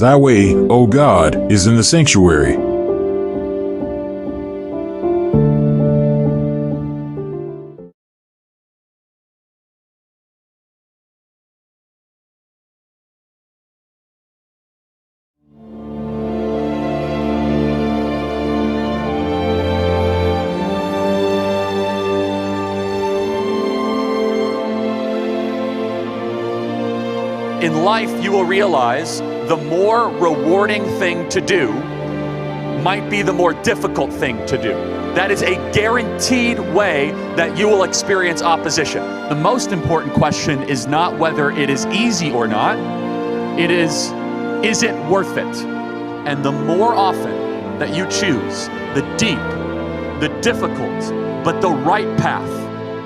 Thy way, O God, is in the sanctuary. In life, you will realize the more rewarding thing to do might be the more difficult thing to do. That is a guaranteed way that you will experience opposition. The most important question is not whether it is easy or not. It is it worth it? And the more often that you choose the deep, the difficult, but the right path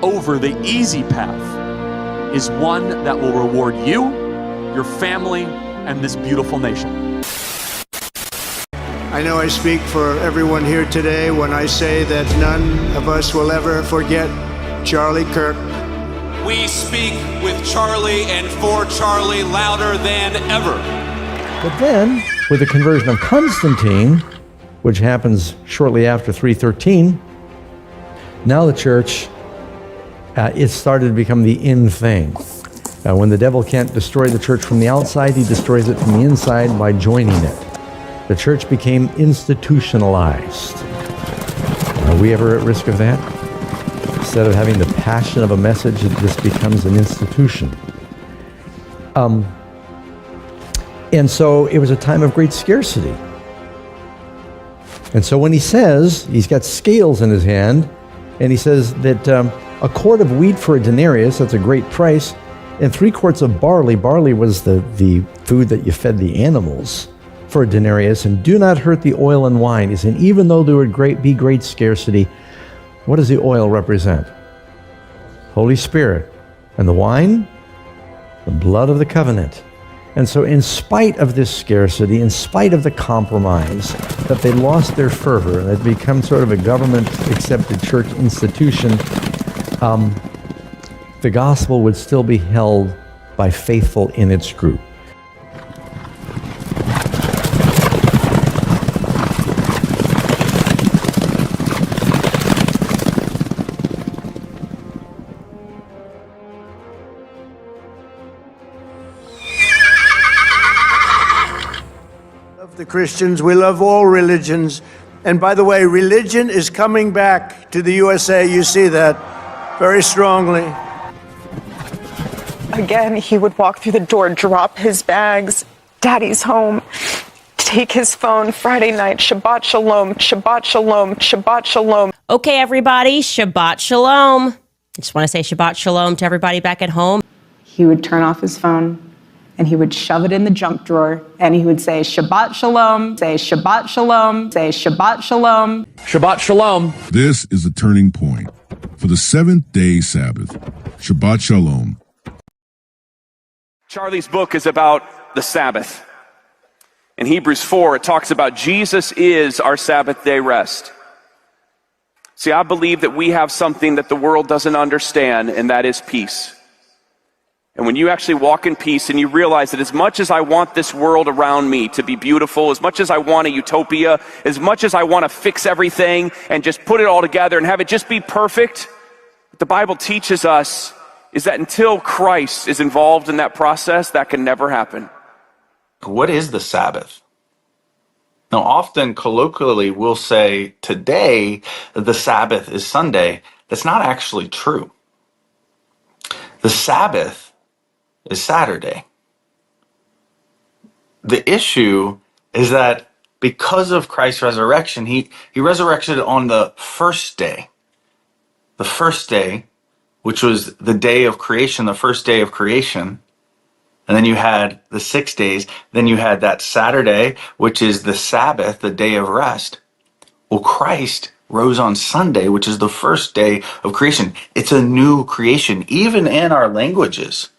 over the easy path is one that will reward you, your family, and this beautiful nation. I know I speak for everyone here today when I say that none of us will ever forget Charlie Kirk. We speak with Charlie and for Charlie louder than ever. But then, with the conversion of Constantine, which happens shortly after 313, now the church, it started to become the in thing. When the devil can't destroy the church from the outside, he destroys it from the inside by joining it. The church became institutionalized. Are we ever at risk of that? Instead of having the passion of a message, it just becomes an institution. And so it was a time of great scarcity. And so when he says, he's got scales in his hand, and he says that a quart of wheat for a denarius, that's a great price, and 3 quarts of barley. Barley was the food that you fed the animals for a denarius. And do not hurt the oil and wine. He said, even though there would be great scarcity, what does the oil represent? Holy Spirit. And the wine? The blood of the covenant. And so in spite of this scarcity, in spite of the compromise, that they lost their fervor, and it become sort of a government-accepted church institution, the gospel would still be held by faithful in its group. Love the Christians, we love all religions. And by the way, religion is coming back to the USA. You see that very strongly. Again, he would walk through the door, drop his bags, Daddy's home, take his phone, Friday night, Shabbat Shalom, Shabbat Shalom, Shabbat Shalom. Okay, everybody, Shabbat Shalom. I just want to say Shabbat Shalom to everybody back at home. He would turn off his phone and he would shove it in the junk drawer and he would say Shabbat Shalom, say Shabbat Shalom, say Shabbat Shalom. Shabbat Shalom. This is a turning point for the 7th-day Sabbath. Shabbat Shalom. Charlie's book is about the Sabbath. In Hebrews 4, it talks about Jesus is our Sabbath day rest. See, I believe that we have something that the world doesn't understand, and that is peace. And when you actually walk in peace and you realize that as much as I want this world around me to be beautiful, as much as I want a utopia, as much as I want to fix everything and just put it all together and have it just be perfect, what the Bible teaches us is that until Christ is involved in that process, that can never happen. What is the Sabbath? Now, often colloquially, we'll say today the Sabbath is Sunday. That's not actually true. The Sabbath is Saturday. The issue is that because of Christ's resurrection, he resurrected on the first day. The first day, which was the day of creation, the first day of creation. And then you had the 6 days. Then you had that Saturday, which is the Sabbath, the day of rest. Well, Christ rose on Sunday, which is the first day of creation. It's a new creation. Even in our languages,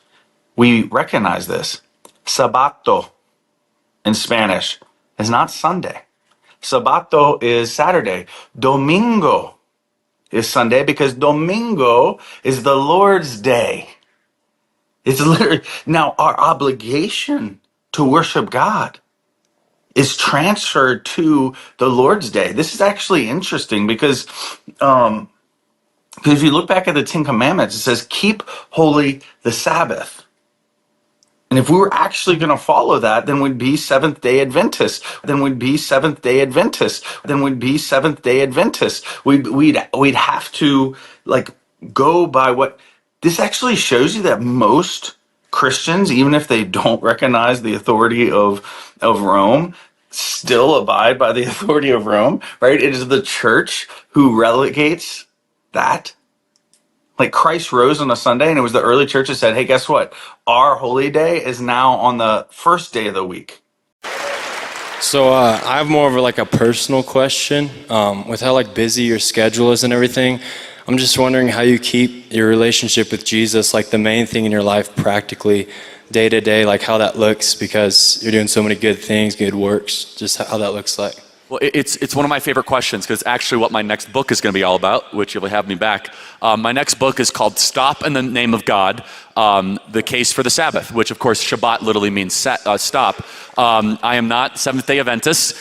we recognize this. Sabbato in Spanish is not Sunday. Sabbato is Saturday. Domingo is Sunday because Domingo is the Lord's day. It's literally now our obligation to worship God is transferred to the Lord's Day. This is actually interesting because if you look back at the Ten Commandments, it says, keep holy the Sabbath. And if we were actually going to follow that, then we'd be Seventh-day Adventists. We'd have to like go by what this actually shows you, that most Christians, even if they don't recognize the authority of Rome, still abide by the authority of Rome, right? It is the church who relegates that. Like Christ rose on a Sunday, and it was the early church that said, hey, guess what? Our holy day is now on the first day of the week. So I have more of like a personal question. With how like busy your schedule is and everything, I'm just wondering how you keep your relationship with Jesus, like the main thing in your life practically day to day, like how that looks, because you're doing so many good things, good works, just how that looks like. Well, it's one of my favorite questions, because it's actually what my next book is going to be all about, which you'll have me back. My next book is called Stop in the Name of God, The Case for the Sabbath, which of course Shabbat literally means stop. I am not Seventh-day Adventist.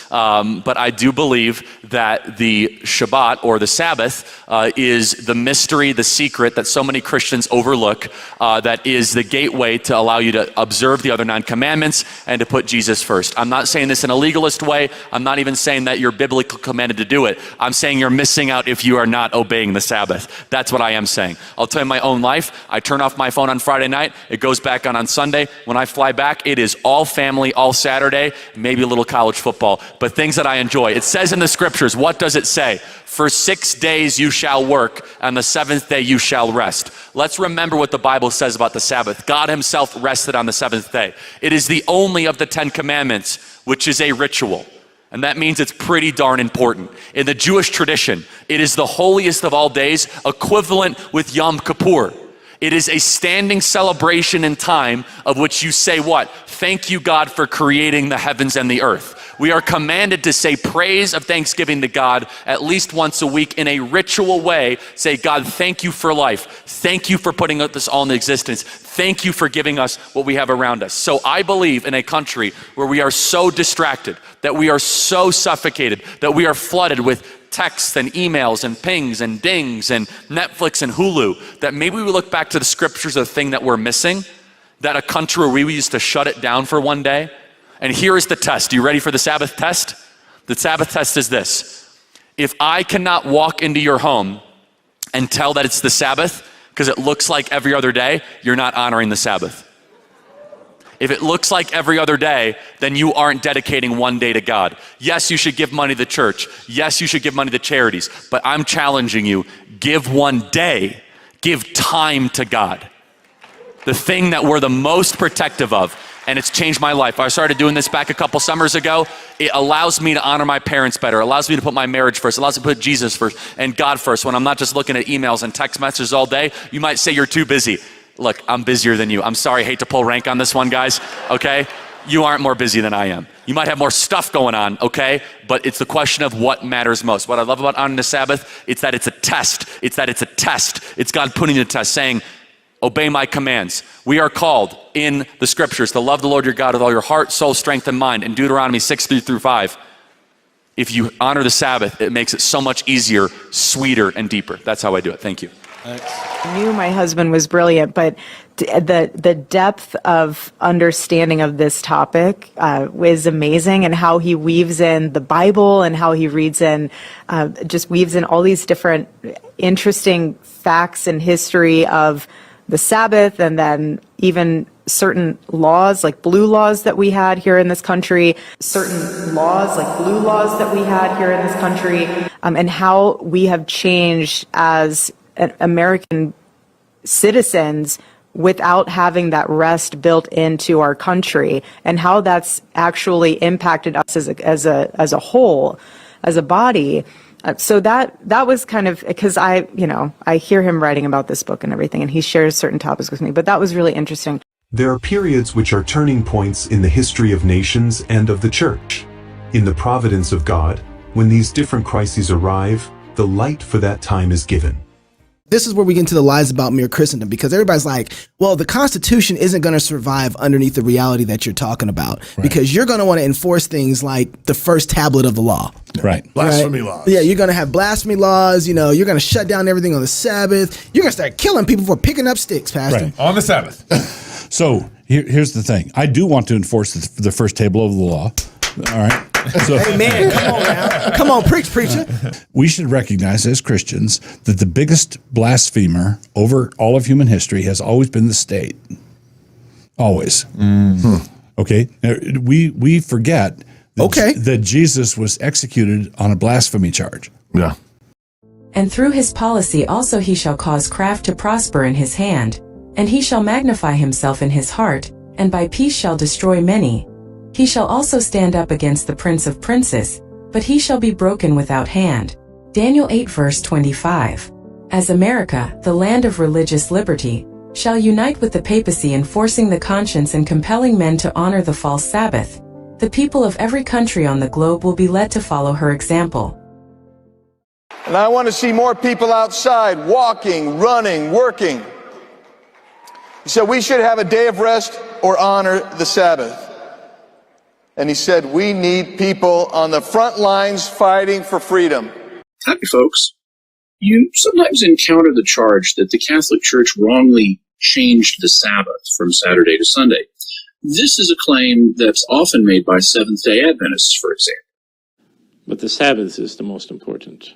But I do believe that the Shabbat, or the Sabbath, is the mystery, the secret that so many Christians overlook, that is the gateway to allow you to observe the other 9 commandments and to put Jesus first. I'm not saying this in a legalist way. I'm not even saying that you're biblically commanded to do it. I'm saying you're missing out if you are not obeying the Sabbath. That's what I am saying. I'll tell you my own life. I turn off my phone on Friday night. It goes back on Sunday. When I fly back, it is all family, all Saturday, maybe a little college football, but things that I enjoy. It says in the scriptures, what does it say? For 6 days you shall work, and the 7th day you shall rest. Let's remember what the Bible says about the Sabbath. God himself rested on the 7th day. It is the only of the 10 commandments which is a ritual. And that means it's pretty darn important. In the Jewish tradition, it is the holiest of all days, equivalent with Yom Kippur. It is a standing celebration in time of which you say what? Thank you, God, for creating the heavens and the earth. We are commanded to say praise of thanksgiving to God at least once a week in a ritual way. Say, God, thank you for life. Thank you for putting this all in existence. Thank you for giving us what we have around us. So I believe in a country where we are so distracted, that we are so suffocated, that we are flooded with texts and emails and pings and dings and Netflix and Hulu, that maybe we look back to the scriptures of the thing that we're missing, that a country where we used to shut it down for one day. And here is the test. Are you ready for the Sabbath test? The Sabbath test is this. If I cannot walk into your home and tell that it's the Sabbath because it looks like every other day, you're not honoring the Sabbath. If it looks like every other day, then you aren't dedicating one day to God. Yes, you should give money to the church. Yes, you should give money to charities. But I'm challenging you, give one day, give time to God. The thing that we're the most protective of, and it's changed my life. I started doing this back a couple summers ago. It allows me to honor my parents better. It allows me to put my marriage first. It allows me to put Jesus first and God first. When I'm not just looking at emails and text messages all day, you might say you're too busy. Look, I'm busier than you. I'm sorry, I hate to pull rank on this one, guys, okay? You aren't more busy than I am. You might have more stuff going on, okay? But it's the question of what matters most. What I love about honoring the Sabbath, it's that it's a test. It's God putting you to test, saying, obey my commands. We are called in the scriptures to love the Lord your God with all your heart, soul, strength, and mind. In Deuteronomy 6:3-5, if you honor the Sabbath, it makes it so much easier, sweeter, and deeper. That's how I do it. Thank you. I knew my husband was brilliant, but the depth of understanding of this topic was amazing, and how he weaves in the Bible and how he reads in, just weaves in all these different interesting facts and history of the Sabbath, and then even certain laws like blue laws that we had here in this country, and how we have changed as American citizens without having that rest built into our country, and how that's actually impacted us as a whole, as a body. So that was kind of, because I hear him writing about this book and everything, and he shares certain topics with me, but that was really interesting. There are periods which are turning points in the history of nations and of the church. In the providence of God, when these different crises arrive, the light for that time is given. this is where we get into the lies about mere Christendom, because everybody's like, well, the Constitution isn't going to survive underneath the reality that you're talking about, because you're going to want to enforce things like the first tablet of the law. Right. Blasphemy laws. Yeah, you're going to have blasphemy laws. You know, you're going to shut down everything on the Sabbath. You're going to start killing people for picking up sticks, Pastor. Right. On the Sabbath. So here's the thing. I do want to enforce the first table of the law. All right. So, hey, man, come on now. Come on, preacher. We should recognize as Christians that the biggest blasphemer over all of human history has always been the state. Always. Okay. Now, we forget that Jesus was executed on a blasphemy charge. Yeah. And through his policy also he shall cause craft to prosper in his hand, and he shall magnify himself in his heart, and by peace shall destroy many. He shall also stand up against the prince of princes, but he shall be broken without hand. Daniel 8 verse 25. As America, the land of religious liberty, shall unite with the papacy in forcing the conscience and compelling men to honor the false Sabbath, the people of every country on the globe will be led to follow her example. And I want to see more people outside, walking, running, working. He said we should have a day of rest or honor the Sabbath. And he said, we need people on the front lines fighting for freedom. Happy folks. You sometimes encounter the charge that the Catholic Church wrongly changed the Sabbath from Saturday to Sunday. This is a claim that's often made by Seventh-day Adventists, for example. But the Sabbath is the most important.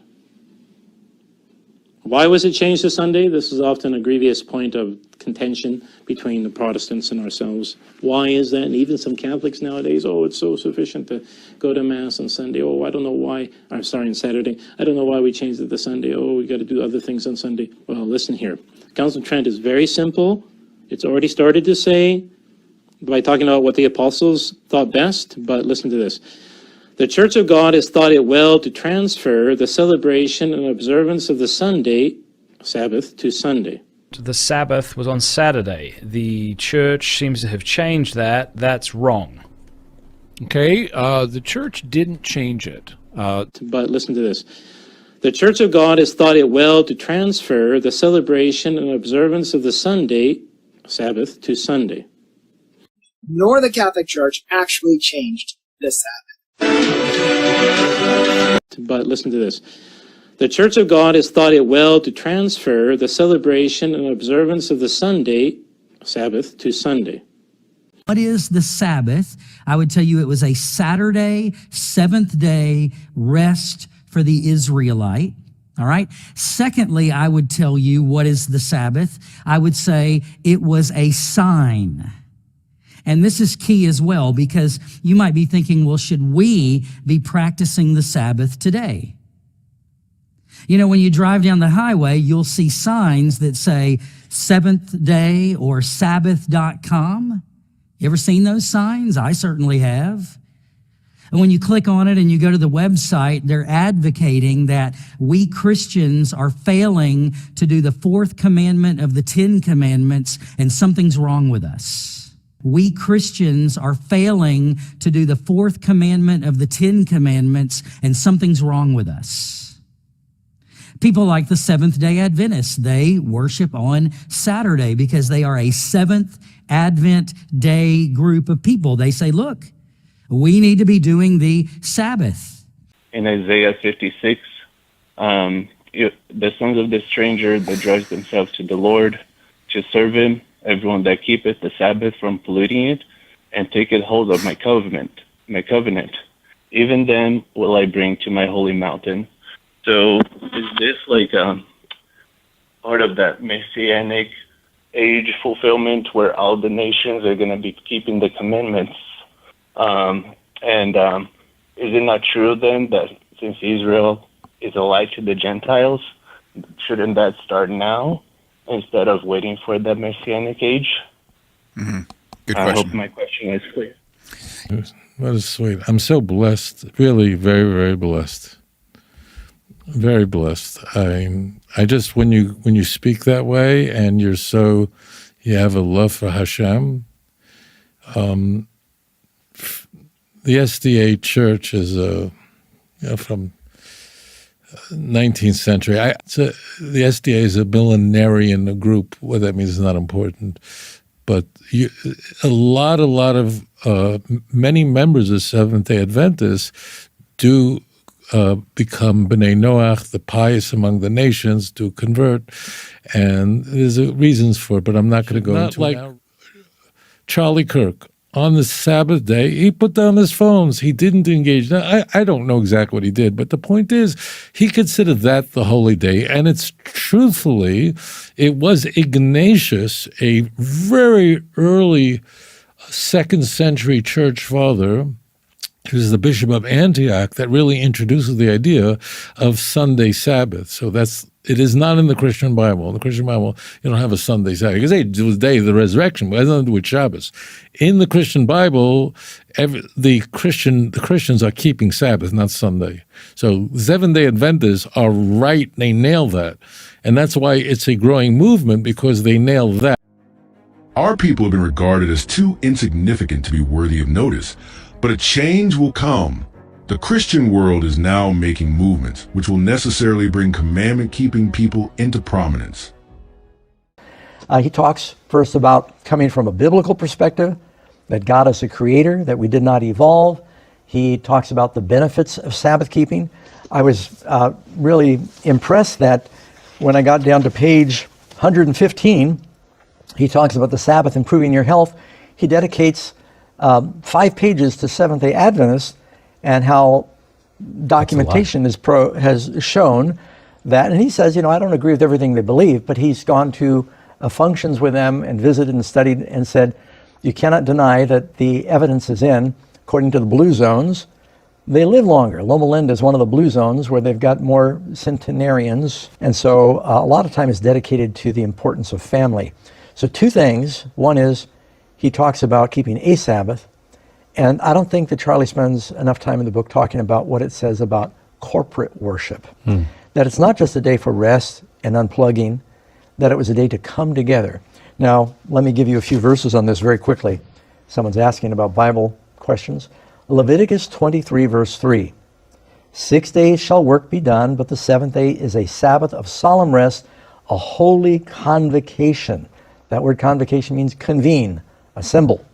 Why was it changed to Sunday? This is often a grievous point of contention between the Protestants and ourselves. Why is that? And even some Catholics nowadays, it's so sufficient to go to Mass on Sunday. I don't know why. I'm sorry, on Saturday. I don't know why we changed it to Sunday. We got to do other things on Sunday. Well, listen here. Council of Trent is very simple. It's already started to say by talking about what the apostles thought best, but listen to this. The Church of God has thought it well to transfer the celebration and observance of the Sunday, Sabbath, to Sunday. The Sabbath was on Saturday. The Church seems to have changed that. That's wrong. Okay, the Church didn't change it. But listen to this. The Church of God has thought it well to transfer the celebration and observance of the Sunday, Sabbath, to Sunday. Nor the Catholic Church actually changed the Sabbath. But listen to this. The Church of God has thought it well to transfer the celebration and observance of the Sunday, Sabbath, to Sunday. What is the Sabbath? I would tell you it was a Saturday, seventh day rest for the Israelite. All right. Secondly, I would tell you what is the Sabbath. I would say it was a sign. And this is key as well, because you might be thinking, well, should we be practicing the Sabbath today? You know, when you drive down the highway, you'll see signs that say Seventh Day or Sabbath.com. You ever seen those signs? I certainly have. And when you click on it and you go to the website, they're advocating that we Christians are failing to do the fourth commandment of the 10 commandments, and something's wrong with us. We Christians are failing to do the fourth commandment of the 10 commandments, and something's wrong with us. People like the Seventh-day Adventists, they worship on Saturday because they are a Seventh Advent Day group of people. They say, look, we need to be doing the Sabbath. In Isaiah 56, the sons of the stranger that drives themselves to the Lord to serve him, everyone that keepeth the Sabbath from polluting it, and taketh hold of my covenant. Even then will I bring to my holy mountain. So is this like part of that Messianic age fulfillment where all the nations are going to be keeping the commandments? Is it not true then that since Israel is a light to the Gentiles, shouldn't that start now instead of waiting for the Messianic age? Mm-hmm. Good I question. hope my question is clear. That is sweet. I'm so blessed, really very, very blessed. Very blessed. I just, when you speak that way and you have a love for Hashem, the SDA Church is from 19th century. The SDA is a millenarian group. What that means is not important. But many members of Seventh-day Adventists do become B'nai Noach, the pious among the nations, do convert. And there's reasons for it, but I'm not going to go into it now. Charlie Kirk, on the Sabbath day, he put down his phones. He didn't engage. Now, I don't know exactly what he did, but the point is, he considered that the holy day. And it's truthfully, it was Ignatius, a very early 2nd century church father, who's the bishop of Antioch, that really introduces the idea of Sunday Sabbath. So it is not in the Christian Bible. In the Christian Bible, you don't have a Sunday Sabbath. You can say it was the day of the resurrection, but it has nothing to do with Shabbos. In the Christian Bible, the Christians are keeping Sabbath, not Sunday. So Seventh-day Adventists are right. They nail that. And that's why it's a growing movement, because they nail that. Our people have been regarded as too insignificant to be worthy of notice, but a change will come. The Christian world is now making movements which will necessarily bring commandment-keeping people into prominence. He talks first about coming from a biblical perspective, that God is a creator, that we did not evolve. He talks about the benefits of Sabbath keeping. I was really impressed that when I got down to page 115, he talks about the Sabbath improving your health. He dedicates 5 pages to Seventh-day Adventists and how documentation has shown that. And he says, I don't agree with everything they believe, but he's gone to functions with them and visited and studied and said, you cannot deny that the evidence is in, according to the blue zones, they live longer. Loma Linda is one of the blue zones where they've got more centenarians. And so a lot of time is dedicated to the importance of family. So 2 things. One is he talks about keeping a Sabbath. And I don't think that Charlie spends enough time in the book talking about what it says about corporate worship. That it's not just a day for rest and unplugging, that it was a day to come together. Now, let me give you a few verses on this very quickly. Someone's asking about Bible questions. Leviticus 23, verse 3. 6 days shall work be done, but the 7th day is a Sabbath of solemn rest, a holy convocation. That word convocation means convene, assemble.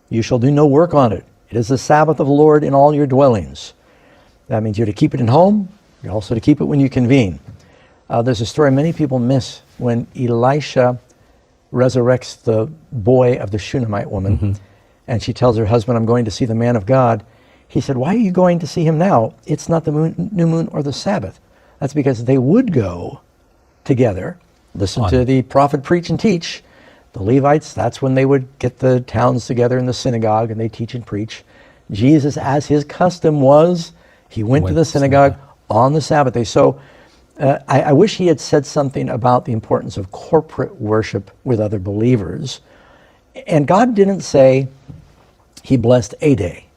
You shall do no work on it. It is the Sabbath of the Lord in all your dwellings. That means you're to keep it in home. You're also to keep it when you convene. There's a story many people miss when Elisha resurrects the boy of the Shunammite woman. And she tells her husband, I'm going to see the man of God. He said, why are you going to see him now? It's not the new moon or the Sabbath. That's because they would go together, listen to the prophet preach and teach. The Levites, that's when they would get the towns together in the synagogue and they teach and preach. Jesus, as his custom was, he went to the synagogue on the Sabbath day. So I wish he had said something about the importance of corporate worship with other believers. And God didn't say he blessed a day.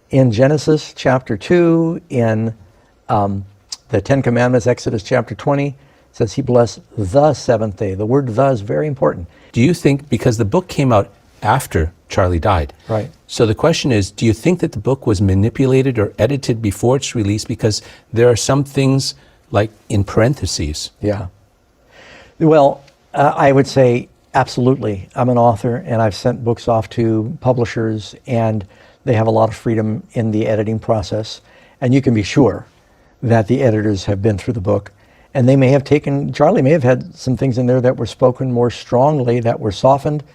In Genesis chapter 2, in the 10 Commandments, Exodus chapter 20, says he blessed the 7th day. The word the is very important. Do you think, because the book came out after Charlie died, right? So the question is, do you think that the book was manipulated or edited before its release? Because there are some things like in parentheses. Yeah. Well, I would say absolutely. I'm an author and I've sent books off to publishers and they have a lot of freedom in the editing process. And you can be sure that the editors have been through the book. And they may have Charlie may have had some things in there that were spoken more strongly, that were softened,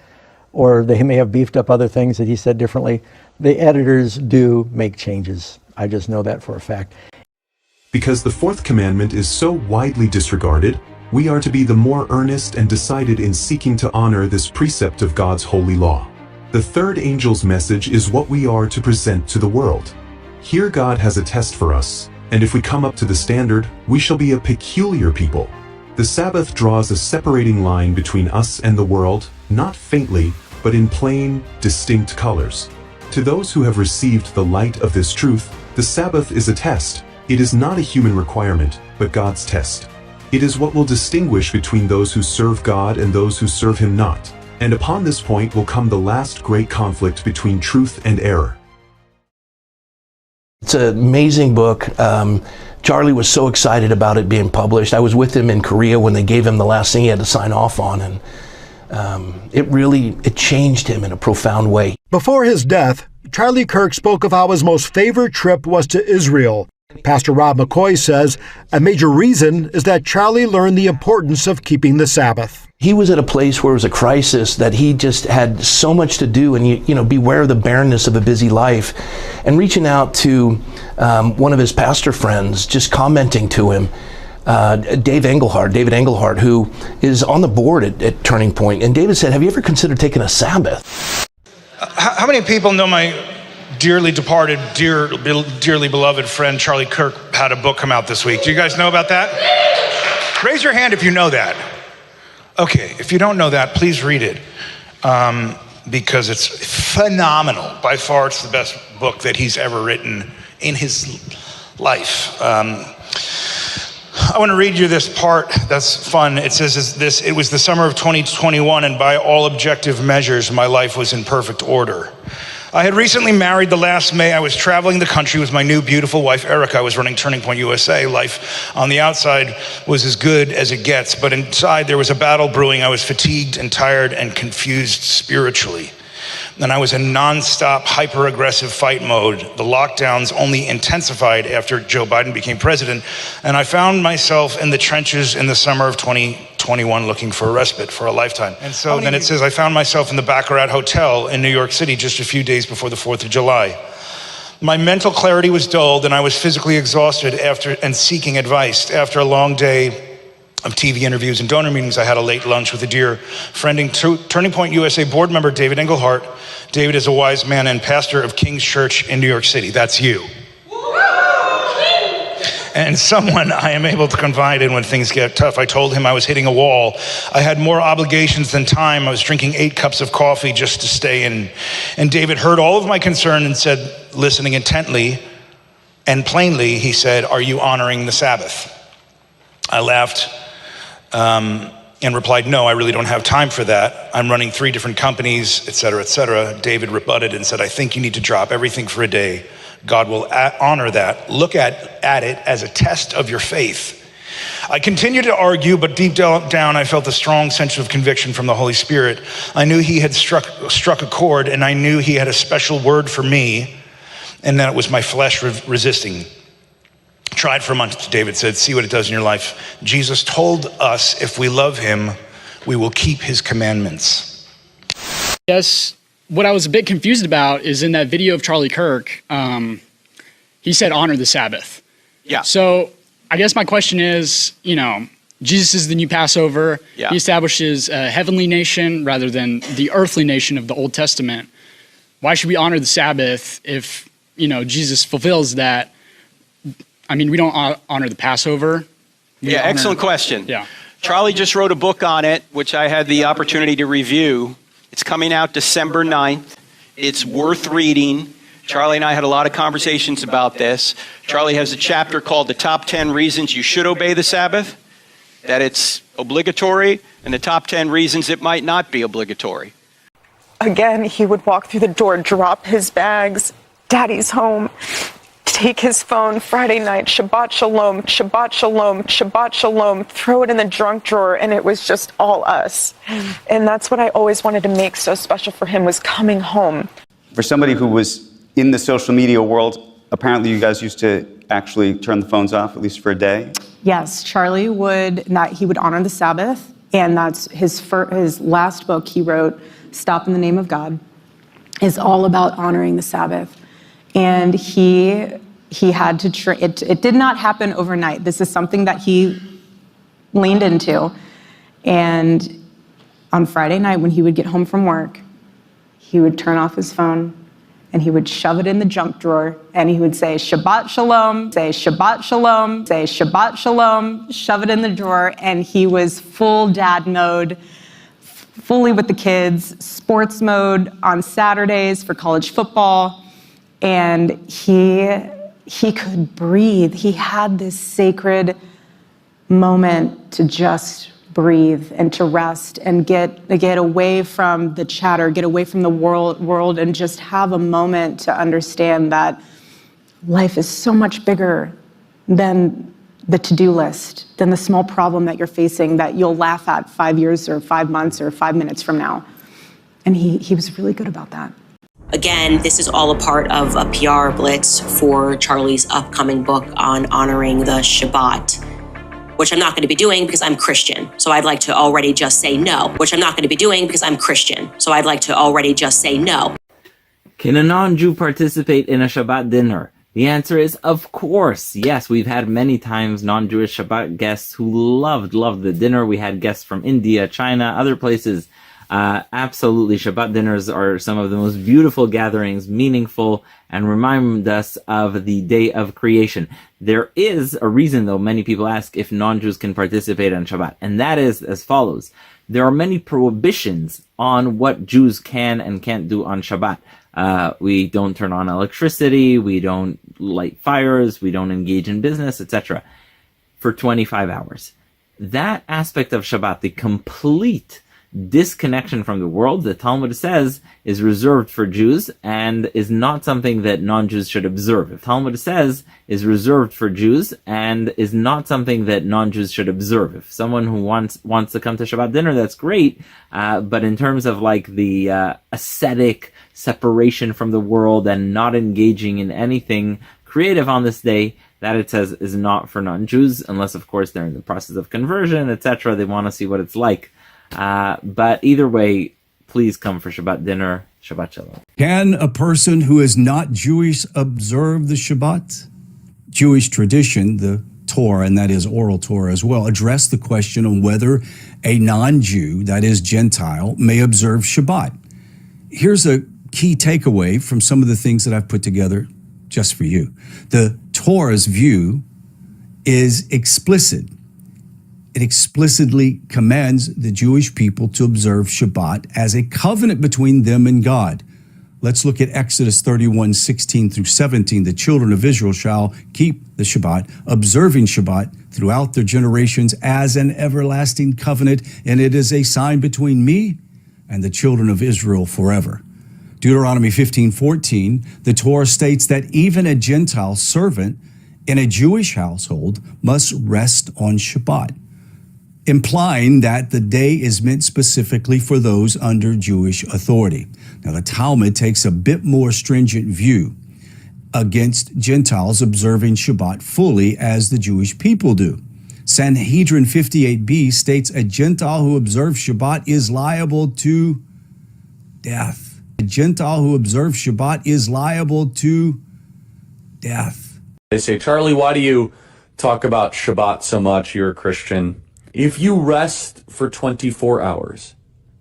or they may have beefed up other things that he said differently. The editors do make changes. I just know that for a fact. Because the 4th commandment is so widely disregarded, we are to be the more earnest and decided in seeking to honor this precept of God's holy law. The 3rd angel's message is what we are to present to the world. Here God has a test for us. And if we come up to the standard, we shall be a peculiar people. The Sabbath draws a separating line between us and the world, not faintly, but in plain, distinct colors. To those who have received the light of this truth, the Sabbath is a test. It is not a human requirement, but God's test. It is what will distinguish between those who serve God and those who serve him not. And upon this point will come the last great conflict between truth and error. It's an amazing book. Charlie was so excited about it being published. I was with him in Korea when they gave him the last thing he had to sign off on, and it changed him in a profound way. Before his death, Charlie Kirk spoke of how his most favorite trip was to Israel. Pastor Rob McCoy says a major reason is that Charlie learned the importance of keeping the Sabbath. He was at a place where it was a crisis, that he just had so much to do, and beware of the barrenness of a busy life. And reaching out to one of his pastor friends, just commenting to him, David Engelhardt, who is on the board at Turning Point. And David said, have you ever considered taking a Sabbath? How many people know my dearly departed, dearly beloved friend Charlie Kirk had a book come out this week? Do you guys know about that? Raise your hand if you know that. Okay, if you don't know that, please read it, because it's phenomenal. By far, it's the best book that he's ever written in his life. I want to read you this part that's fun. It says this: it was the summer of 2021, and by all objective measures, my life was in perfect order. I had recently married the last May. I was traveling the country with my new beautiful wife, Erica. I was running Turning Point USA. Life on the outside was as good as it gets, but inside there was a battle brewing. I was fatigued and tired and confused spiritually. And I was in nonstop, hyper-aggressive fight mode. The lockdowns only intensified after Joe Biden became president, and I found myself in the trenches in the summer of 2021 looking for a respite for a lifetime. And so then it says, I found myself in the Baccarat Hotel in New York City just a few days before the 4th of July. My mental clarity was dulled, and I was physically exhausted and seeking advice. After a long day of TV interviews and donor meetings, I had a late lunch with a dear friend and Turning Point USA board member, David Engelhardt. David is a wise man and pastor of King's Church in New York City. That's you. And someone I am able to confide in when things get tough. I told him I was hitting a wall. I had more obligations than time. I was drinking 8 cups of coffee just to stay in. And David heard all of my concern and said, listening intently and plainly, he said, are you honoring the Sabbath? I laughed and replied, no, I really don't have time for that. I'm running 3 different companies, et cetera, et cetera. David rebutted and said, I think you need to drop everything for a day. God will honor that. Look at it as a test of your faith. I continued to argue, but deep down, I felt a strong sense of conviction from the Holy Spirit. I knew he had struck a chord, and I knew he had a special word for me, and that it was my flesh resisting. Tried for a month, David said, see what it does in your life. Jesus told us if we love him, we will keep his commandments. Yes, what I was a bit confused about is in that video of Charlie Kirk, he said honor the Sabbath. Yeah. So I guess my question is, Jesus is the new Passover. Yeah. He establishes a heavenly nation rather than the earthly nation of the Old Testament. Why should we honor the Sabbath if, Jesus fulfills that? I mean, we don't honor the Passover. Excellent question. Yeah. Charlie just wrote a book on it, which I had the opportunity to review. It's coming out December 9th. It's worth reading. Charlie and I had a lot of conversations about this. Charlie has a chapter called The Top 10 Reasons You Should Obey the Sabbath, that it's obligatory, and the top 10 reasons it might not be obligatory. Again, he would walk through the door, drop his bags, Daddy's home, take his phone, Friday night, Shabbat Shalom, Shabbat Shalom, Shabbat Shalom, throw it in the junk drawer, and it was just all us. And that's what I always wanted to make so special for him, was coming home. For somebody who was in the social media world, apparently you guys used to actually turn the phones off, at least for a day? Yes, Charlie would honor the Sabbath, and that's his last book he wrote, Stop in the Name of God, is all about honoring the Sabbath. And he had to, it did not happen overnight. This is something that he leaned into. And on Friday night, when he would get home from work, he would turn off his phone and he would shove it in the junk drawer and he would say, Shabbat Shalom, say Shabbat Shalom, say Shabbat Shalom, shove it in the drawer. And he was full dad mode, fully with the kids, sports mode on Saturdays for college football. And he could breathe. He had this sacred moment to just breathe and to rest and get away from the chatter, get away from the world, and just have a moment to understand that life is so much bigger than the to-do list, than the small problem that you're facing that you'll laugh at 5 years or 5 months or 5 minutes from now. And he was really good about that. Again, this is all a part of a PR blitz for Charlie's upcoming book on honoring the Shabbat, which I'm not going to be doing because I'm Christian. So I'd like to already just say no, which I'm not going to be doing because I'm Christian. So I'd like to already just say no. Can a non-Jew participate in a Shabbat dinner? The answer is, of course. Yes, we've had many times non-Jewish Shabbat guests who loved the dinner. We had guests from India, China, other places. Absolutely, Shabbat dinners are some of the most beautiful gatherings, meaningful, and remind us of the day of creation. There is a reason, though, many people ask if non-Jews can participate on Shabbat, and that is as follows. There are many prohibitions on what Jews can and can't do on Shabbat. We don't turn on electricity, we don't light fires, we don't engage in business, etc. for 25 hours. That aspect of Shabbat, the complete disconnection from the world, the Talmud says, is reserved for Jews and is not something that non-Jews should observe. The Talmud says is reserved for Jews and is not something that non-Jews should observe. If someone who wants to come to Shabbat dinner, that's great. But in terms of like the ascetic separation from the world and not engaging in anything creative on this day, that it says is not for non-Jews, unless of course they're in the process of conversion, etc. They want to see what it's like. But either way, please come for Shabbat dinner. Shabbat Shalom. Can a person who is not Jewish observe the Shabbat? Jewish tradition, the Torah, and that is oral Torah as well, address the question on whether a non-Jew, that is Gentile, may observe Shabbat. Here's a key takeaway from some of the things that I've put together just for you. The Torah's view is explicit. It explicitly commands the Jewish people to observe Shabbat as a covenant between them and God. Let's look at Exodus 31:16 through 17. The children of Israel shall keep the Shabbat, observing Shabbat throughout their generations as an everlasting covenant, and it is a sign between me and the children of Israel forever. Deuteronomy 15:14, the Torah states that even a Gentile servant in a Jewish household must rest on Shabbat, implying that the day is meant specifically for those under Jewish authority. Now, the Talmud takes a bit more stringent view against Gentiles observing Shabbat fully as the Jewish people do. Sanhedrin 58b states a Gentile who observes Shabbat is liable to death. A Gentile who observes Shabbat is liable to death. They say, Charlie, why do you talk about Shabbat so much? You're a Christian. If you rest for 24 hours,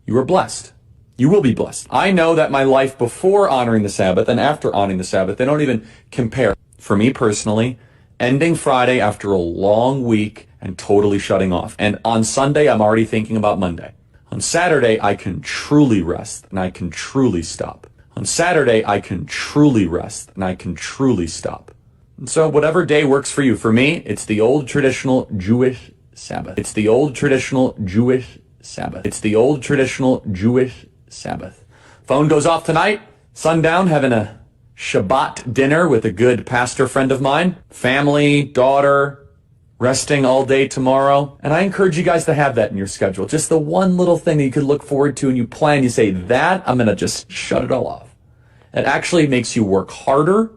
you are blessed. You will be blessed. I know that my life before honoring the Sabbath and after honoring the Sabbath, they don't even compare. For me personally, ending Friday after a long week and totally shutting off. And on Sunday, I'm already thinking about Monday. On Saturday, I can truly rest and I can truly stop. On Saturday, I can truly rest and I can truly stop. And so whatever day works for you. For me, it's the old traditional Jewish Sabbath. It's the old traditional Jewish Sabbath. It's the old traditional Jewish Sabbath. Phone goes off tonight, sundown, having a Shabbat dinner with a good pastor friend of mine. Family, daughter, resting all day tomorrow. And I encourage you guys to have that in your schedule. Just the one little thing that you could look forward to and you plan, you say, that, I'm going to just shut it all off. It actually makes you work harder.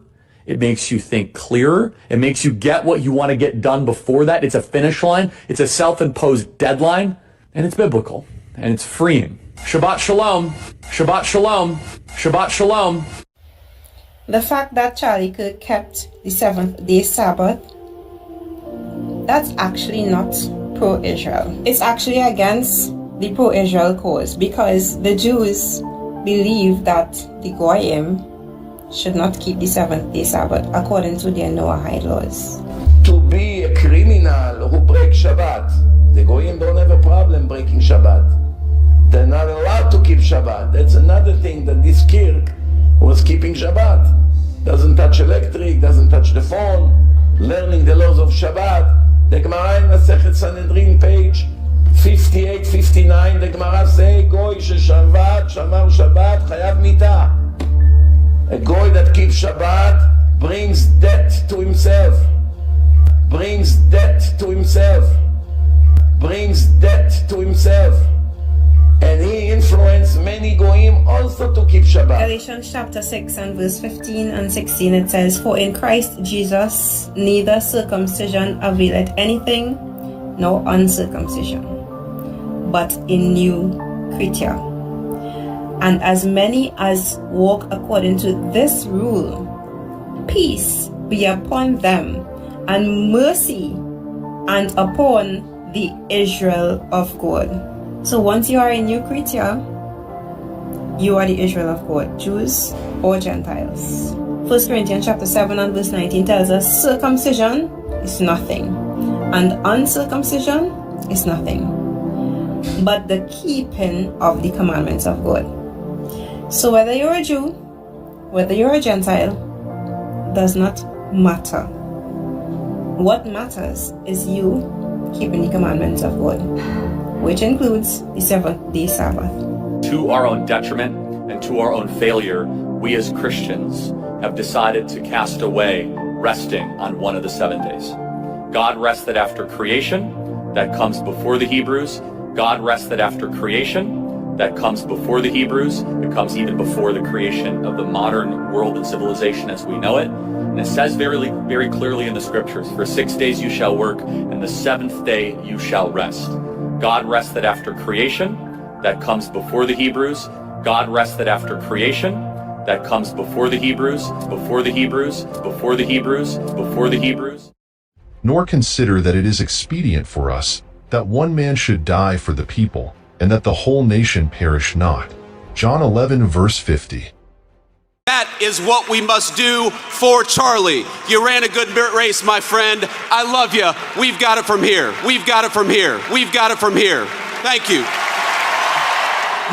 It makes you think clearer. It makes you get what you want to get done before that. It's a finish line. It's a self-imposed deadline. And it's biblical. And it's freeing. Shabbat Shalom. Shabbat Shalom. Shabbat Shalom. The fact that Charlie Kirk kept the seventh-day Sabbath, that's actually not pro-Israel. It's actually against the pro-Israel cause because the Jews believe that the Goyim should not keep the seventh-day Sabbath according to their Noahide laws. To be a criminal who breaks Shabbat, the Goyim don't have a problem breaking Shabbat. They're not allowed to keep Shabbat. That's another thing, that this Kirk was keeping Shabbat. Doesn't touch electric, doesn't touch the phone, learning the laws of Shabbat. The Gemara in Masechet Sanhedrin, page 58, 59, the Gemara say, Goy sheshavat, shamar Shabbat, chayav mitah. A Goy that keeps Shabbat brings death to himself. brings death to himself. Brings death to himself. And he influenced many goyim also to keep Shabbat. Galatians chapter 6 and verse 15 and 16 it says, For in Christ Jesus neither circumcision availeth anything, nor uncircumcision, but a new creature. And as many as walk according to this rule, peace be upon them, and mercy, and upon the Israel of God. So once you are a new creature, you are the Israel of God, Jews or Gentiles. 1 Corinthians chapter 7 and verse 19 tells us circumcision is nothing, and uncircumcision is nothing, but the keeping of the commandments of God. So whether you're a Jew, whether you're a Gentile, does not matter. What matters is you keeping the commandments of God, which includes the seventh-day Sabbath. To our own detriment and to our own failure, we as Christians have decided to cast away resting on one of the 7 days. God rested after creation, that comes before the Hebrews. God rested after creation, that comes before the Hebrews. It comes even before the creation of the modern world and civilization as we know it. And it says very clearly in the scriptures, for 6 days you shall work, and the 7th day you shall rest. God rested after creation, that comes before the Hebrews. God rested after creation, that comes before the Hebrews, before the Hebrews, before the Hebrews, before the Hebrews. Nor consider that it is expedient for us that one man should die for the people, and that the whole nation perish not. John 11 verse 50. That is what we must do for Charlie. You ran a good race, my friend. I love you. We've got it from here. We've got it from here. We've got it from here. Thank you.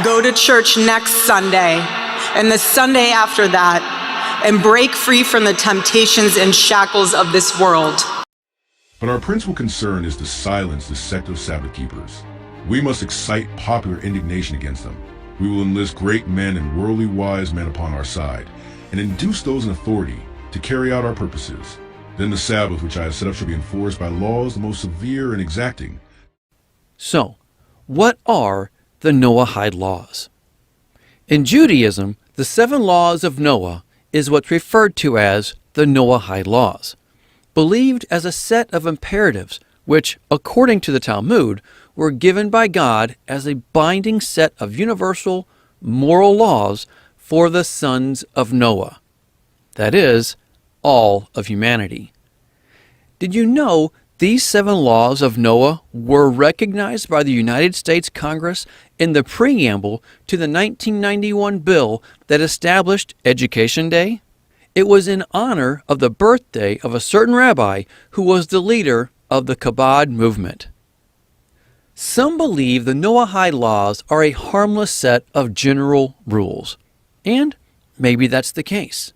Go to church next Sunday and the Sunday after that and break free from the temptations and shackles of this world. But our principal concern is to silence the sect of Sabbath keepers. We must excite popular indignation against them. We will enlist great men and worldly wise men upon our side, and induce those in authority to carry out our purposes. Then the Sabbath which I have set up shall be enforced by laws the most severe and exacting. So, what are the Noahide laws? In Judaism, the 7 laws of Noah is what's referred to as the Noahide laws, believed as a set of imperatives which, according to the Talmud, were given by God as a binding set of universal moral laws for the sons of Noah, that is, all of humanity. Did you know these 7 laws of Noah were recognized by the United States Congress in the preamble to the 1991 bill that established Education Day? It was in honor of the birthday of a certain rabbi who was the leader of the Chabad movement. Some believe the Noahide laws are a harmless set of general rules, and maybe that's the case.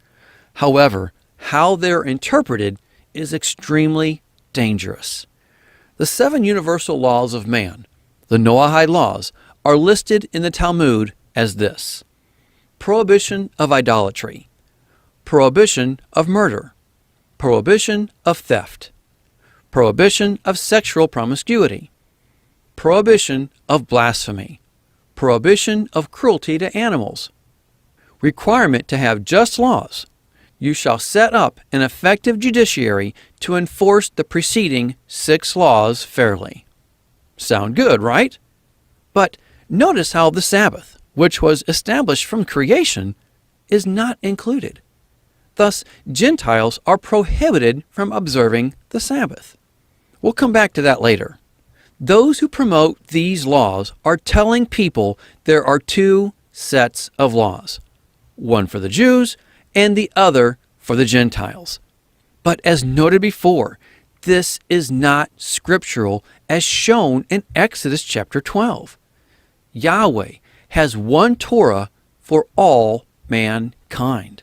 However, how they're interpreted is extremely dangerous. The 7 universal laws of man, the Noahide laws, are listed in the Talmud as this: prohibition of idolatry, prohibition of murder, prohibition of theft, prohibition of sexual promiscuity, prohibition of blasphemy, prohibition of cruelty to animals, requirement to have just laws. You shall set up an effective judiciary to enforce the preceding 6 laws fairly. Sound good, right? But notice how the Sabbath, which was established from creation, is not included. Thus, Gentiles are prohibited from observing the Sabbath. We'll come back to that later. Those who promote these laws are telling people there are 2 sets of laws, one for the Jews and the other for the Gentiles. But as noted before, this is not scriptural as shown in Exodus chapter 12. Yahweh has one Torah for all mankind.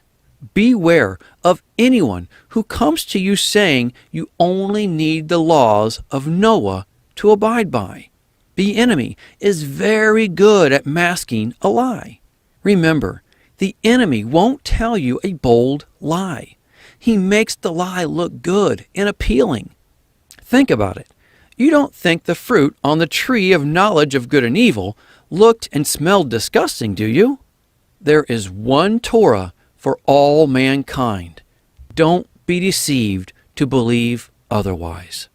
Beware of anyone who comes to you saying you only need the laws of Noah to abide by. The enemy is very good at masking a lie. Remember, the enemy won't tell you a bold lie. He makes the lie look good and appealing. Think about it. You don't think the fruit on the tree of knowledge of good and evil looked and smelled disgusting, do you? There is one Torah for all mankind. Don't be deceived to believe otherwise.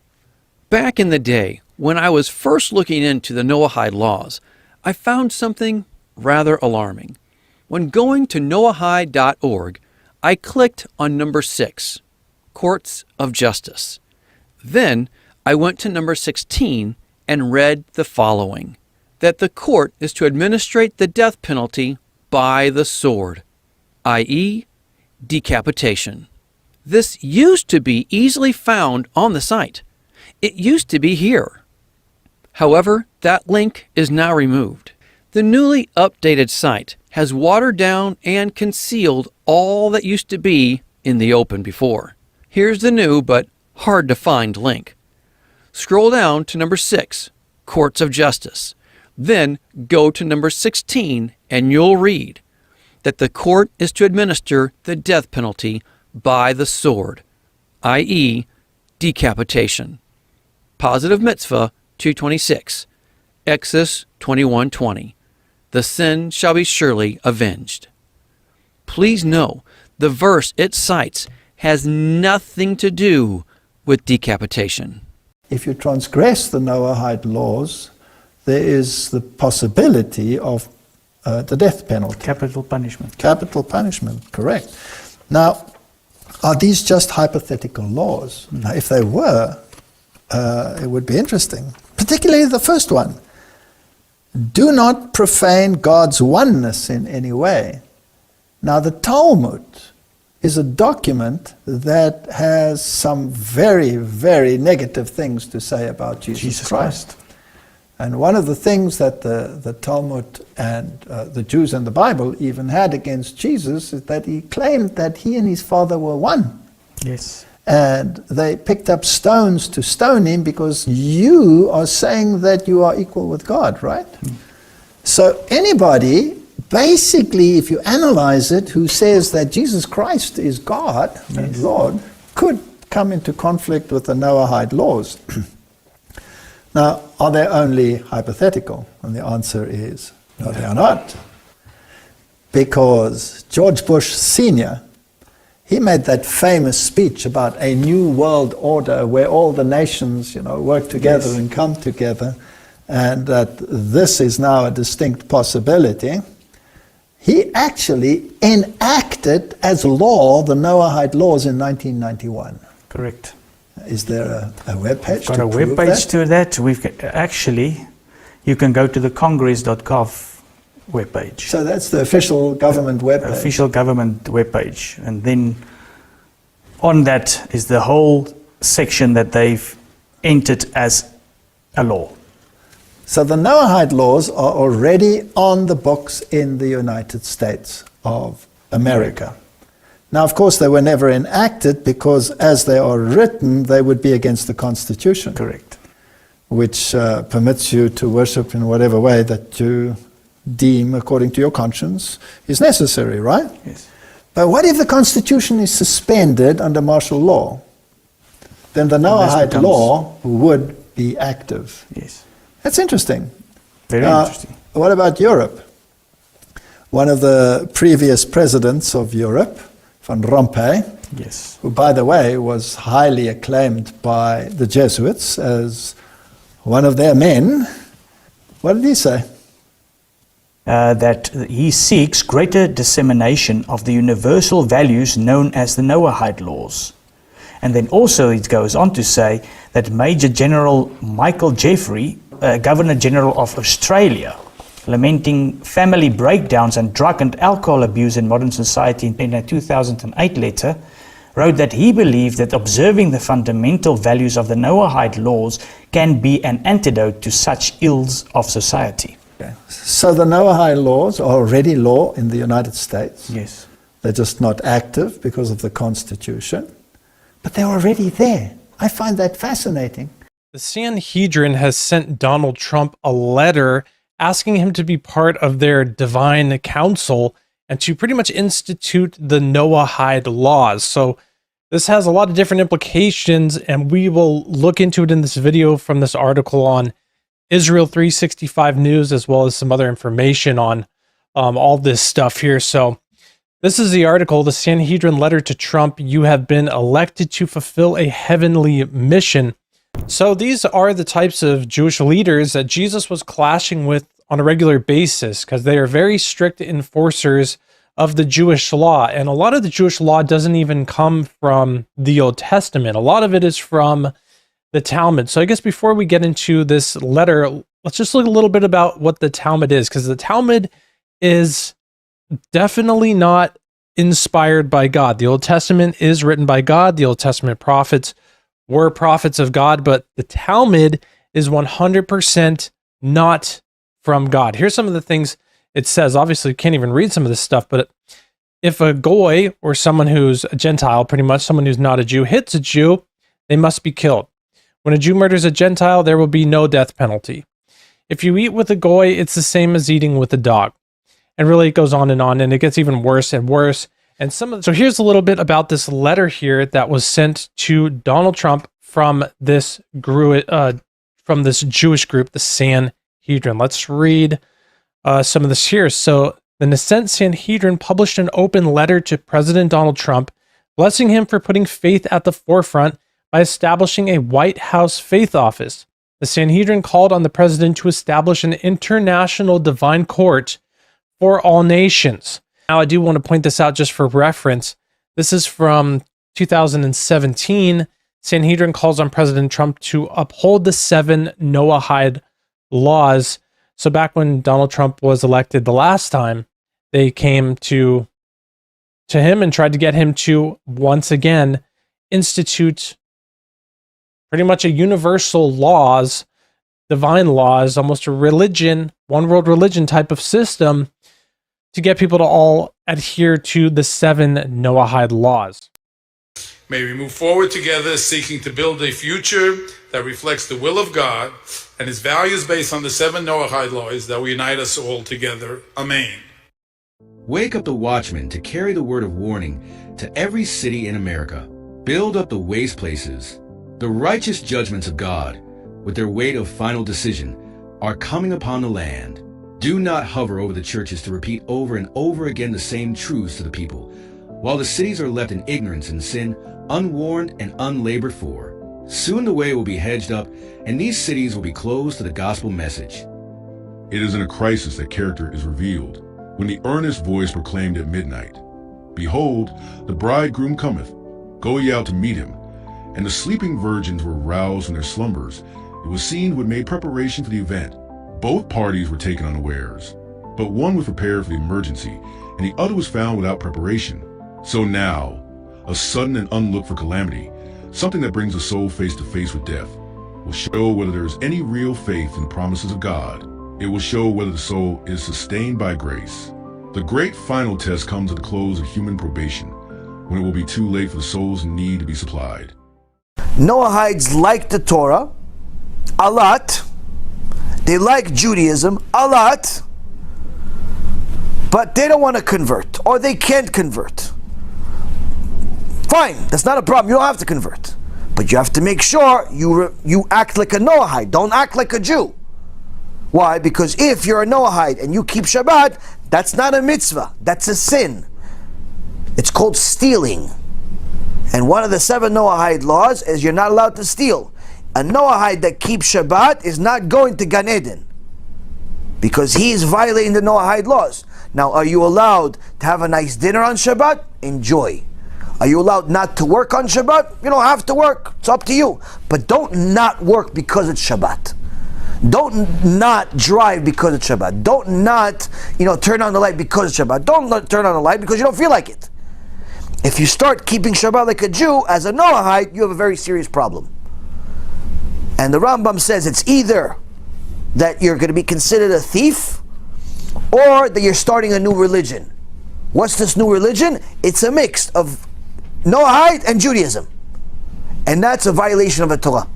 Back in the day, when I was first looking into the Noahide laws, I found something rather alarming. When going to noahide.org, I clicked on number 6, Courts of Justice. Then I went to number 16 and read the following, that the court is to administrate the death penalty by the sword, i.e., decapitation. This used to be easily found on the site. It used to be here. However, that link is now removed. The newly updated site has watered down and concealed all that used to be in the open before. Here's the new but hard to find link. Scroll down to number 6, Courts of Justice. Then go to number 16 and you'll read that the court is to administer the death penalty by the sword, i.e., decapitation. Positive Mitzvah 226, Exodus 21:20. The sin shall be surely avenged. Please know the verse it cites has nothing to do with decapitation. If you transgress the Noahide laws, there is the possibility of the death penalty. Capital punishment. Capital punishment, correct. Now, are these just hypothetical laws? Now, if they were, it would be interesting. Particularly the first one. Do not profane God's oneness in any way. Now, the Talmud is a document that has some very, very negative things to say about Jesus Christ. And one of the things that the Talmud and the Jews and the Bible even had against Jesus is that he claimed that he and his Father were one. Yes. And they picked up stones to stone him because you are saying that you are equal with God, right? So anybody, basically, if you analyze it, who says that Jesus Christ is God and Lord, could come into conflict with the Noahide laws. Now, are they only hypothetical? And the answer is, no, they are not. Because George Bush Sr., he made that famous speech about a new world order where all the nations, work together and come together, and that this is now a distinct possibility. He actually enacted as law the Noahide laws in 1991. Correct. Is there a web page? Got a web page to that. You can go to the congress.gov webpage. So that's the official government webpage. Official government webpage, and then on that is the whole section that they've entered as a law. So the Noahide laws are already on the books in the United States of America. Now, of course, they were never enacted because as they are written, they would be against the Constitution. Correct. Which permits you to worship in whatever way that you deem, according to your conscience, is necessary, right? Yes. But what if the Constitution is suspended under martial law? Then the Noahide law would be active. Yes. That's interesting. Very interesting. What about Europe? One of the previous presidents of Europe, Van Rompuy, yes, who, by the way, was highly acclaimed by the Jesuits as one of their men, what did he say? That he seeks greater dissemination of the universal values known as the Noahide laws. And then also it goes on to say that Major General Michael Jeffrey, Governor General of Australia, lamenting family breakdowns and drug and alcohol abuse in modern society in a 2008 letter, wrote that he believed that observing the fundamental values of the Noahide laws can be an antidote to such ills of society. Okay. So the Noahide laws are already law in the United States. Yes. They're just not active because of the Constitution, but they're already there. I find that fascinating. The Sanhedrin has sent Donald Trump a letter asking him to be part of their divine council and to pretty much institute the Noahide laws. So this has a lot of different implications, and we will look into it in this video from this article on Israel 365 News, as well as some other information on all this stuff here. So this is the article, the Sanhedrin letter to Trump. You have been elected to fulfill a heavenly mission. So these are the types of Jewish leaders that Jesus was clashing with on a regular basis, because they are very strict enforcers of the Jewish law. And a lot of the Jewish law doesn't even come from the Old Testament. A lot of it is from the Talmud. So I guess before we get into this letter, let's just look a little bit about what the Talmud is, because the Talmud is definitely not inspired by God. The Old Testament is written by God. The Old Testament prophets were prophets of God, but the Talmud is 100% not from God. Here's some of the things it says. Obviously, you can't even read some of this stuff, but if a goy, or someone who's a Gentile, pretty much someone who's not a Jew, hits a Jew, they must be killed. When a Jew murders a Gentile, there will be no death penalty. If you eat with a goy, it's the same as eating with a dog. And really, it goes on, and it gets even worse and worse. And so here's a little bit about this letter here that was sent to Donald Trump from this Jewish group, the Sanhedrin. Let's read some of this here. So the Nascent Sanhedrin published an open letter to President Donald Trump, blessing him for putting faith at the forefront by establishing a White House faith office. The Sanhedrin called on the president to establish an international divine court for all nations. Now, I do want to point this out just for reference. This is from 2017. Sanhedrin calls on President Trump to uphold the 7 Noahide laws. So back when Donald Trump was elected the last time, they came to him and tried to get him to once again institute pretty much a universal laws, divine laws, almost a religion, one world religion type of system, to get people to all adhere to the 7 Noahide laws. May we move forward together, seeking to build a future that reflects the will of God and His values based on the 7 Noahide laws that will unite us all together. Amen. Wake up the watchmen to carry the word of warning to every city in America. Build up the waste places. The righteous judgments of God, with their weight of final decision, are coming upon the land. Do not hover over the churches to repeat over and over again the same truths to the people, while the cities are left in ignorance and sin, unwarned and unlabored for. Soon the way will be hedged up, and these cities will be closed to the gospel message. It is in a crisis that character is revealed, when the earnest voice proclaimed at midnight, "Behold, the bridegroom cometh, go ye out to meet him." And the sleeping virgins were roused from their slumbers. It was seen who had made preparation for the event. Both parties were taken unawares, but one was prepared for the emergency, and the other was found without preparation. So now, a sudden and unlooked-for calamity, something that brings the soul face to face with death, will show whether there is any real faith in the promises of God. It will show whether the soul is sustained by grace. The great final test comes at the close of human probation, when it will be too late for the soul's need to be supplied. Noahides like the Torah a lot. They like Judaism a lot, but they don't want to convert, or they can't convert. Fine, that's not a problem. You don't have to convert, but you have to make sure you act like a Noahide. Don't act like a Jew. Why? Because if you're a Noahide and you keep Shabbat, that's not a mitzvah. That's a sin. It's called stealing. And one of the 7 Noahide laws is you're not allowed to steal. A Noahide that keeps Shabbat is not going to Gan Eden, because he is violating the Noahide laws. Now, are you allowed to have a nice dinner on Shabbat? Enjoy. Are you allowed not to work on Shabbat? You don't have to work. It's up to you. But don't not work because it's Shabbat. Don't not drive because it's Shabbat. Don't not, turn on the light because it's Shabbat. Don't turn on the light because you don't feel like it. If you start keeping Shabbat like a Jew, as a Noahide, you have a very serious problem. And the Rambam says it's either that you're going to be considered a thief, or that you're starting a new religion. What's this new religion? It's a mix of Noahide and Judaism. And that's a violation of the Torah.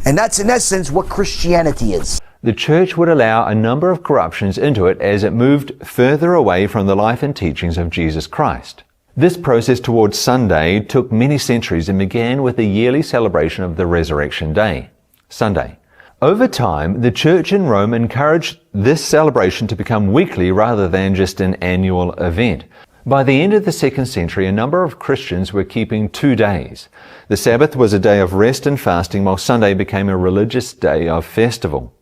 And that's in essence what Christianity is. The church would allow a number of corruptions into it as it moved further away from the life and teachings of Jesus Christ. This process towards Sunday took many centuries and began with the yearly celebration of the Resurrection Day, Sunday. Over time, the Church in Rome encouraged this celebration to become weekly rather than just an annual event. By the end of the 2nd century, a number of Christians were keeping 2 days. The Sabbath was a day of rest and fasting, while Sunday became a religious day of festival.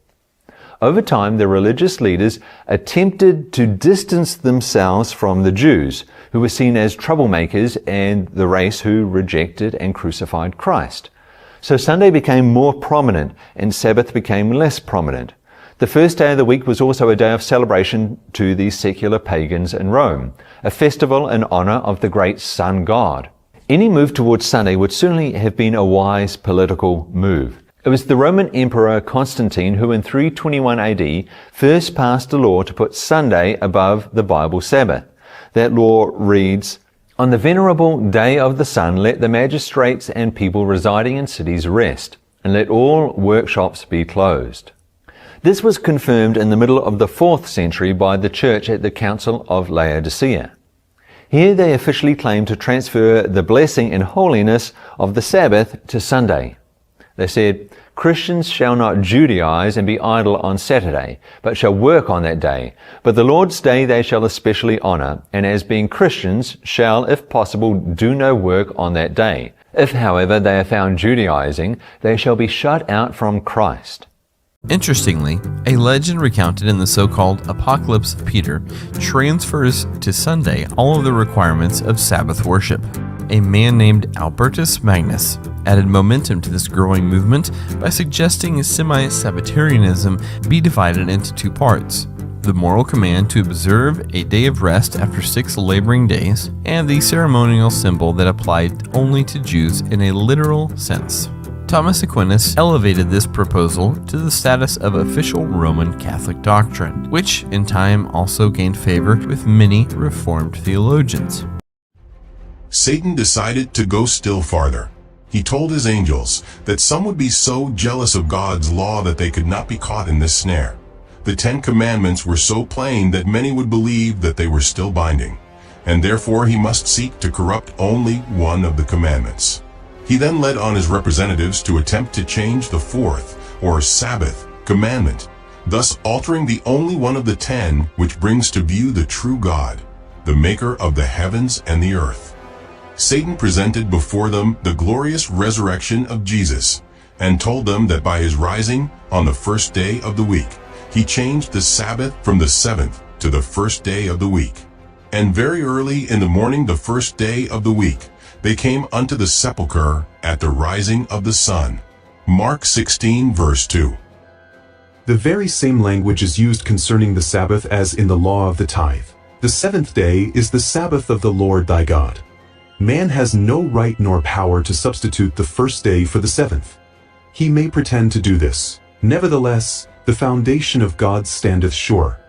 Over time, the religious leaders attempted to distance themselves from the Jews, who were seen as troublemakers and the race who rejected and crucified Christ. So Sunday became more prominent and Sabbath became less prominent. The first day of the week was also a day of celebration to the secular pagans in Rome, a festival in honor of the great sun god. Any move towards Sunday would certainly have been a wise political move. It was the Roman Emperor Constantine who in 321 AD first passed a law to put Sunday above the Bible Sabbath. That law reads, "On the venerable day of the sun, let the magistrates and people residing in cities rest, and let all workshops be closed." This was confirmed in the middle of the 4th century by the Church at the Council of Laodicea. Here they officially claimed to transfer the blessing and holiness of the Sabbath to Sunday. They said, "Christians shall not Judaize and be idle on Saturday, but shall work on that day. But the Lord's day they shall especially honor, and as being Christians shall, if possible, do no work on that day. If, however, they are found Judaizing, they shall be shut out from Christ." Interestingly, a legend recounted in the so-called Apocalypse of Peter transfers to Sunday all of the requirements of Sabbath worship. A man named Albertus Magnus added momentum to this growing movement by suggesting semi-Sabbatarianism be divided into 2 parts: the moral command to observe a day of rest after 6 laboring days, and the ceremonial symbol that applied only to Jews in a literal sense. Thomas Aquinas elevated this proposal to the status of official Roman Catholic doctrine, which in time also gained favor with many Reformed theologians. Satan decided to go still farther. He told his angels that some would be so jealous of God's law that they could not be caught in this snare. The 10 Commandments were so plain that many would believe that they were still binding, and therefore he must seek to corrupt only one of the commandments. He then led on his representatives to attempt to change the 4th, or Sabbath, commandment, thus altering the only one of the 10 which brings to view the true God, the maker of the heavens and the earth. Satan presented before them the glorious resurrection of Jesus, and told them that by his rising on the 1st day of the week, he changed the Sabbath from the 7th to the 1st day of the week. And very early in the morning the 1st day of the week, they came unto the sepulchre at the rising of the sun. Mark 16 verse 2. The very same language is used concerning the Sabbath as in the law of the tithe. The 7th day is the Sabbath of the Lord thy God. Man has no right nor power to substitute the 1st day for the 7th. He may pretend to do this. Nevertheless, the foundation of God standeth sure.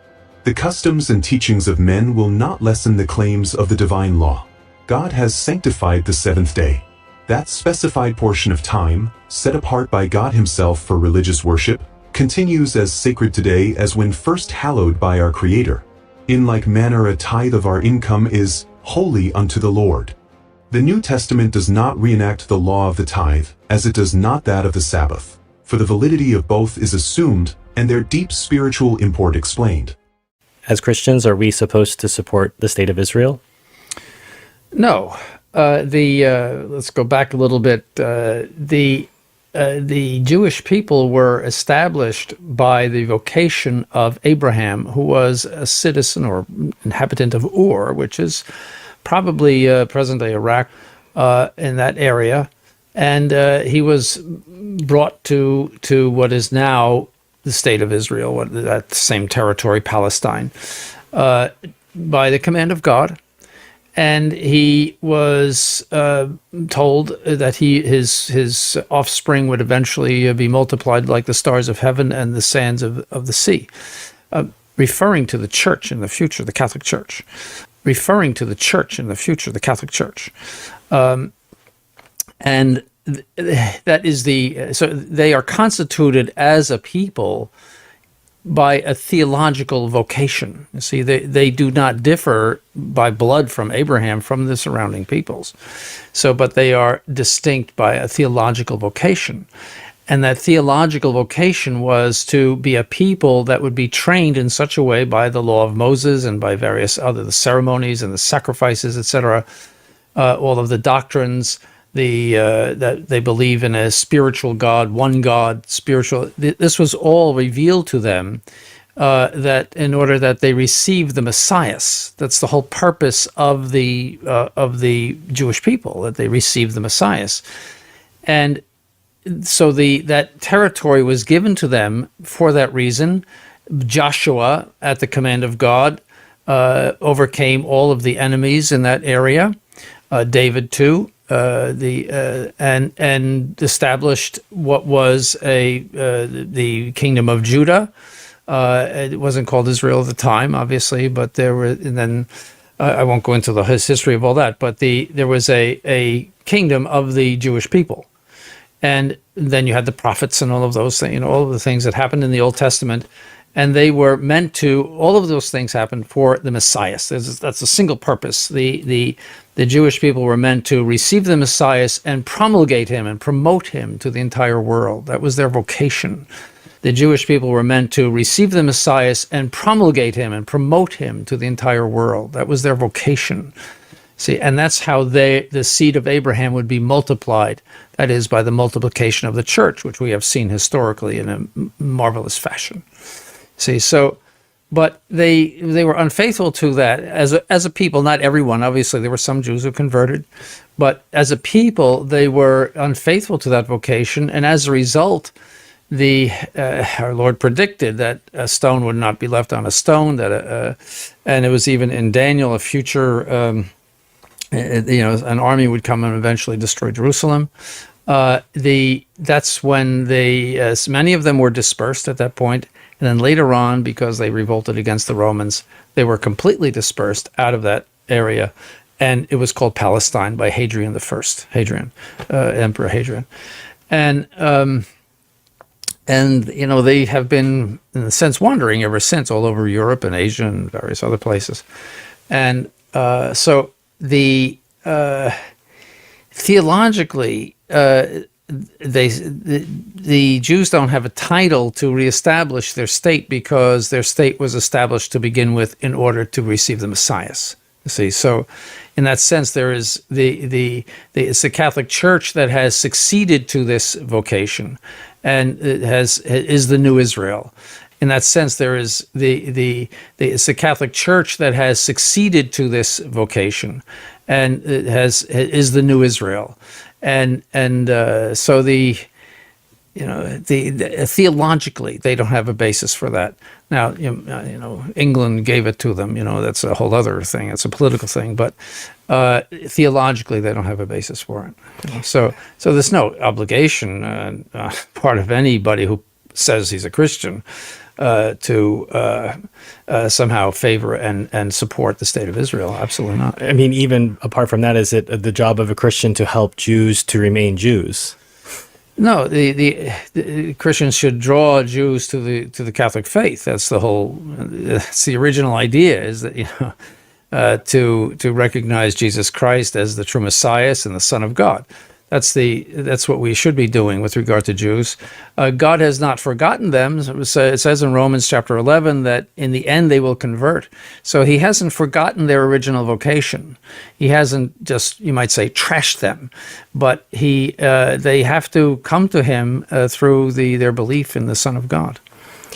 The customs and teachings of men will not lessen the claims of the divine law. God has sanctified the 7th day. That specified portion of time, set apart by God himself for religious worship, continues as sacred today as when first hallowed by our Creator. In like manner a tithe of our income is holy unto the Lord. The New Testament does not reenact the law of the tithe, as it does not that of the Sabbath, for the validity of both is assumed and their deep spiritual import explained. As Christians, are we supposed to support the state of Israel? No. Let's go back a little bit. The Jewish people were established by the vocation of Abraham, who was a citizen or inhabitant of Ur, which is probably present-day Iraq, in that area. And he was brought to what is now the state of Israel, that same territory, Palestine, by the command of God. And he was told that his offspring would eventually be multiplied like the stars of heaven and the sands of the sea, referring to the church in the future, the Catholic Church. Referring to the church in the future, the Catholic Church. And that is so they are constituted as a people by a theological vocation. You see, they do not differ by blood from Abraham, from the surrounding peoples. So, but they are distinct by a theological vocation. And that theological vocation was to be a people that would be trained in such a way by the law of Moses and by various other the ceremonies and the sacrifices, etc., all of the doctrines, that they believe in a spiritual God, one God, spiritual. This was all revealed to them that in order that they receive the Messiah. That's the whole purpose of the Jewish people, that they receive the Messiah. And so that territory was given to them for that reason. Joshua, at the command of God, overcame all of the enemies in that area. David too, and established what was the kingdom of Judah. It wasn't called Israel at the time, obviously, but there were. And then I won't go into the history of all that. But there was a kingdom of the Jewish people. And then you had the prophets and all of those things, all of the things that happened in the Old Testament. And they were meant to, all of those things happened for the Messiah. That's a single purpose. The Jewish people were meant to receive the Messiah and promulgate him and promote him to the entire world. That was their vocation. The Jewish people were meant to receive the Messiah and promulgate him and promote him to the entire world. That was their vocation. See, and that's how the seed of Abraham would be multiplied. That is, by the multiplication of the church, which we have seen historically in a marvelous fashion. See, so, but they were unfaithful to that as a people. Not everyone, obviously. There were some Jews who converted, but as a people, they were unfaithful to that vocation, and as a result, our Lord predicted that a stone would not be left on a stone. And it was even in Daniel, a future. An army would come and eventually destroy Jerusalem. That's when many of them were dispersed at that point, and then later on, because they revolted against the Romans, they were completely dispersed out of that area, and it was called Palestine by Emperor Hadrian, and they have been, in a sense, wandering ever since all over Europe and Asia and various other places, and so. Theologically, the Jews don't have a title to reestablish their state because their state was established to begin with in order to receive the Messiah. You see, so in that sense, there is it's the Catholic Church that has succeeded to this vocation, and is the new Israel. In that sense, there is it's the Catholic Church that has succeeded to this vocation, and is the new Israel, and so theologically they don't have a basis for that. Now, England gave it to them. That's a whole other thing. It's a political thing, but theologically they don't have a basis for it. So there's no obligation part of anybody who says he's a Christian to somehow favor and support the state of Israel. Absolutely not. I mean, even apart from that, is it the job of a Christian to help Jews to remain Jews? No, the Christians should draw Jews to the Catholic faith. That's the whole. That's the original idea. Is that to recognize Jesus Christ as the true Messiah and the Son of God. That's what we should be doing with regard to Jews. God has not forgotten them. It says in Romans chapter 11 that in the end they will convert. So he hasn't forgotten their original vocation. He hasn't just, you might say, trashed them, but they have to come to him through their belief in the Son of God.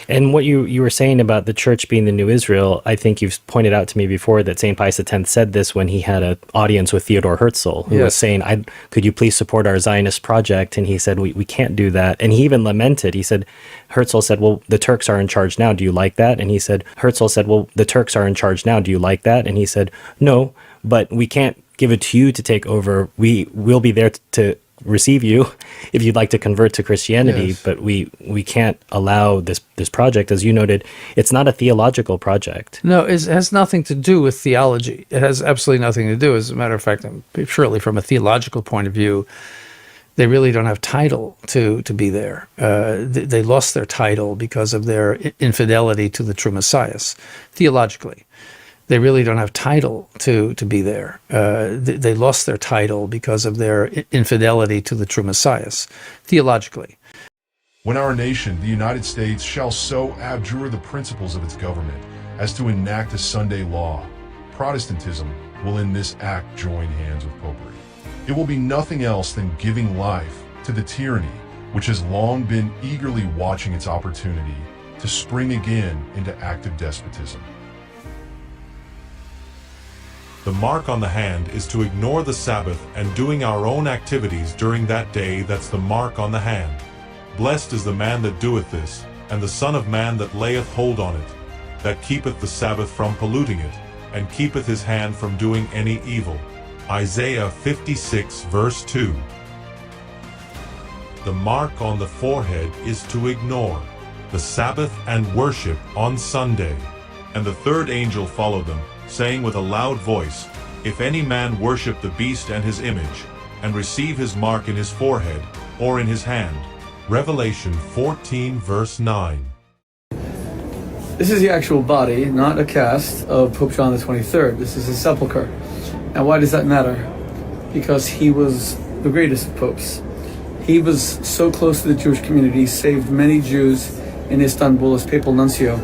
And what you were saying about the church being the new Israel, I think you've pointed out to me before that St. Pius X said this when he had an audience with Theodore Herzl, who was saying, could you please support our Zionist project? And he said, we can't do that. And he even lamented. He said, Herzl said, well, the Turks are in charge now. Do you like that? And he said, Herzl said, well, the Turks are in charge now. Do you like that? And he said, no, but we can't give it to you to take over. We will be there to receive you if you'd like to convert to Christianity, but we can't allow this project. As you noted, it's not a theological project. No, it has nothing to do with theology. It has absolutely nothing to do. As a matter of fact, surely from a theological point of view, They really don't have title to be there. They lost their title because of their infidelity to the true Messiahs, theologically. They really don't have title to be there. They lost their title because of their infidelity to the true Messiahs, theologically. When our nation, the United States, shall so abjure the principles of its government as to enact a Sunday law, Protestantism will in this act join hands with popery. It will be nothing else than giving life to the tyranny which has long been eagerly watching its opportunity to spring again into active despotism. The mark on the hand is to ignore the Sabbath and doing our own activities during that day. That's the mark on the hand. Blessed is the man that doeth this, and the Son of Man that layeth hold on it, that keepeth the Sabbath from polluting it, and keepeth his hand from doing any evil. Isaiah 56 verse 2. The mark on the forehead is to ignore the Sabbath and worship on Sunday. And the third angel followed them, saying with a loud voice, If any man worship the beast and his image, and receive his mark in his forehead, or in his hand. Revelation 14 verse 9. This is the actual body, not a cast, of Pope John the 23rd. This is his sepulcher. Now why does that matter? Because he was the greatest of popes. He was so close to the Jewish community, he saved many Jews in Istanbul as papal nuncio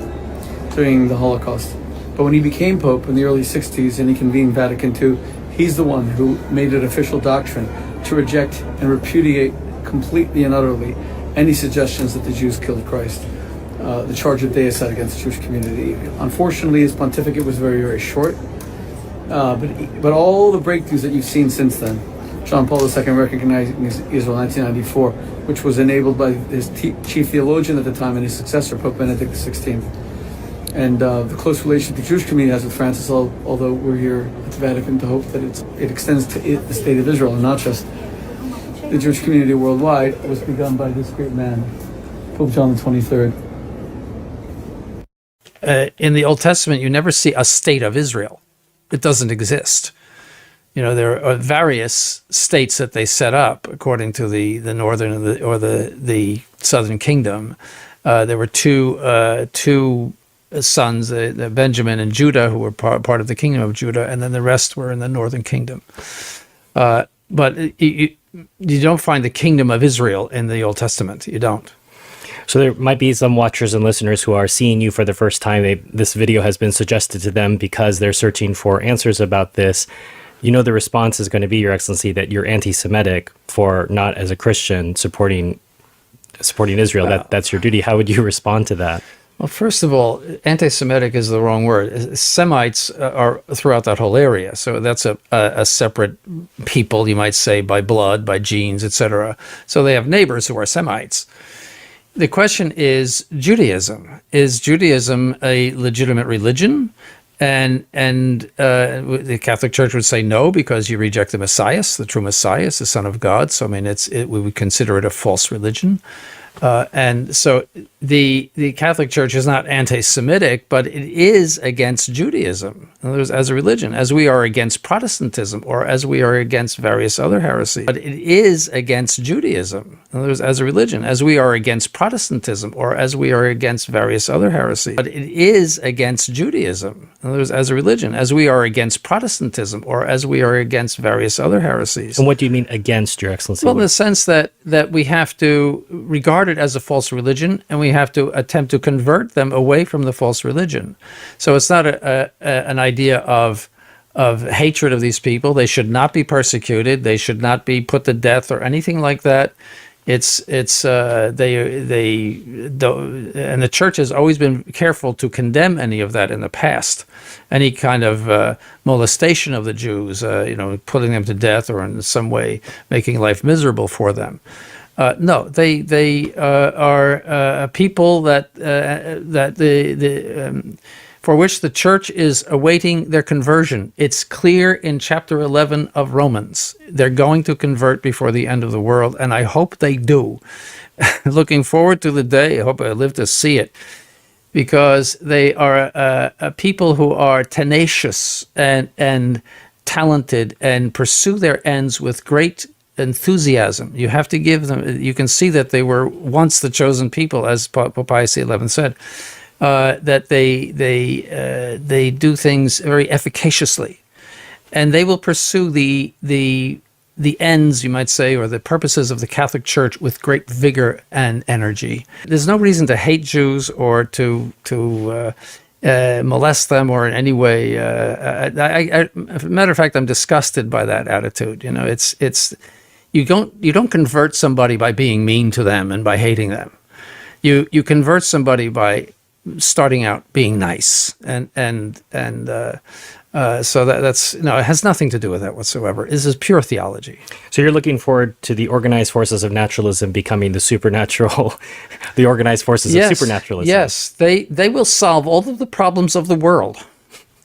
during the Holocaust. But when he became pope in the early 60s and he convened Vatican II, he's the one who made it official doctrine to reject and repudiate completely and utterly any suggestions that the Jews killed Christ. The charge of deicide against the Jewish community. Unfortunately, his pontificate was very, very short. But all the breakthroughs that you've seen since then, John Paul II recognizing Israel in 1994, which was enabled by his chief theologian at the time and his successor, Pope Benedict XVI. And the close relationship the Jewish community has with Francis, although we're here at the Vatican to hope that it extends to the state of Israel and not just the Jewish community worldwide, was begun by this great man, Pope John the 23rd. In the Old Testament, you never see a state of Israel. It doesn't exist. You know, there are various states that they set up according to the northern or the southern kingdom. There were two sons, Benjamin and Judah, who were part of the kingdom of Judah, and then the rest were in the northern kingdom. But you don't find the kingdom of Israel in the Old Testament. You don't. So there might be some watchers and listeners who are seeing you for the first time. This video has been suggested to them because they're searching for answers about this. You know the response is going to be, Your Excellency, that you're anti-Semitic for not, as a Christian, supporting Israel. That's your duty. How would you respond to that? Well, first of all, anti-Semitic is the wrong word. Semites are throughout that whole area. So that's a separate people, you might say, by blood, by genes, etc. So they have neighbors who are Semites. The question is Judaism. Is Judaism a legitimate religion? And the Catholic Church would say no, because you reject the Messiah, the true Messiah, the Son of God. So I mean, we would consider it a false religion. And so the Catholic Church is not anti-Semitic, but it is against Judaism, in other words, as a religion, as we are against Protestantism or as we are against various other heresies. But it is against Judaism, in other words, as a religion, as we are against Protestantism or as we are against various other heresies. But it is against Judaism, in other words, as a religion, as we are against Protestantism or as we are against various other heresies. And what do you mean against, Your Excellency? Well, in the sense that we have to regard it as a false religion, and we have to attempt to convert them away from the false religion. So it's not an idea of hatred of these people. They should not be persecuted. They should not be put to death or anything like that. And the church has always been careful to condemn any of that in the past. Any kind of molestation of the Jews, putting them to death or in some way making life miserable for them. No, they are people for which the church is awaiting their conversion. It's clear in chapter 11 of Romans. They're going to convert before the end of the world, and I hope they do. Looking forward to the day. I hope I live to see it, because they are a people who are tenacious and talented and pursue their ends with great enthusiasm. You have to give them, you can see that they were once the chosen people, as Pope Pius XI said, that they do things very efficaciously. And they will pursue the ends, you might say, or the purposes of the Catholic Church with great vigor and energy. There's no reason to hate Jews or to molest them or in any way. As a matter of fact, I'm disgusted by that attitude. You know, it's you don't convert somebody by being mean to them and by hating them. You convert somebody by starting out being nice so that's no, it has nothing to do with that whatsoever. This is pure theology. So you're looking forward to the organized forces of naturalism becoming the supernatural, the organized forces of supernaturalism. Yes, they will solve all of the problems of the world.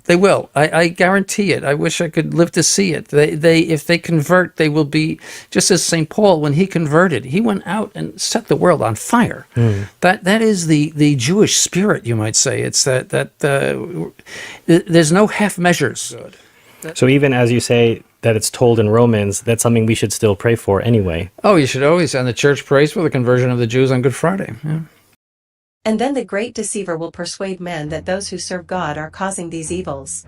They will. I guarantee it. I wish I could live to see it. They if they convert, they will be just as St. Paul, when he converted, he went out and set the world on fire. That is the Jewish spirit, you might say. It's that there's no half measures. So even as you say that it's told in Romans, that's something we should still pray for anyway. Oh, you should always, and the church prays for the conversion of the Jews on Good Friday. Yeah. And then the great deceiver will persuade men that those who serve God are causing these evils.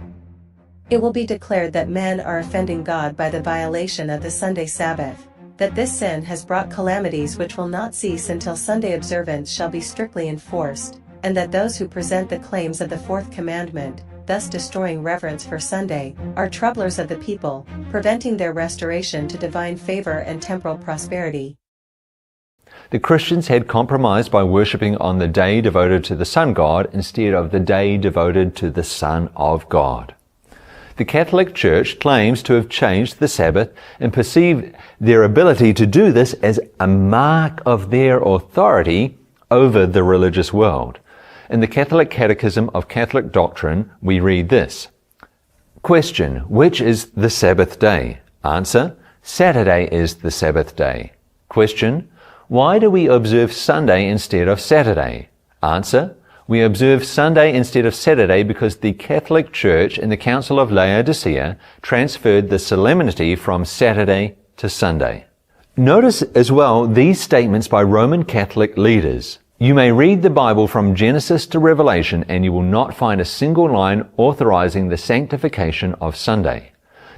It will be declared that men are offending God by the violation of the Sunday Sabbath, that this sin has brought calamities which will not cease until Sunday observance shall be strictly enforced, and that those who present the claims of the fourth commandment, thus destroying reverence for Sunday, are troublers of the people, preventing their restoration to divine favor and temporal prosperity. The Christians had compromised by worshipping on the day devoted to the sun god instead of the day devoted to the Son of God. The Catholic Church claims to have changed the Sabbath and perceived their ability to do this as a mark of their authority over the religious world. In the Catholic Catechism of Catholic Doctrine, we read this. Question: which is the Sabbath day? Answer: Saturday is the Sabbath day. Question: why do we observe Sunday instead of Saturday? Answer: we observe Sunday instead of Saturday because the Catholic Church in the Council of Laodicea transferred the solemnity from Saturday to Sunday. Notice as well these statements by Roman Catholic leaders. You may read the Bible from Genesis to Revelation and you will not find a single line authorizing the sanctification of Sunday.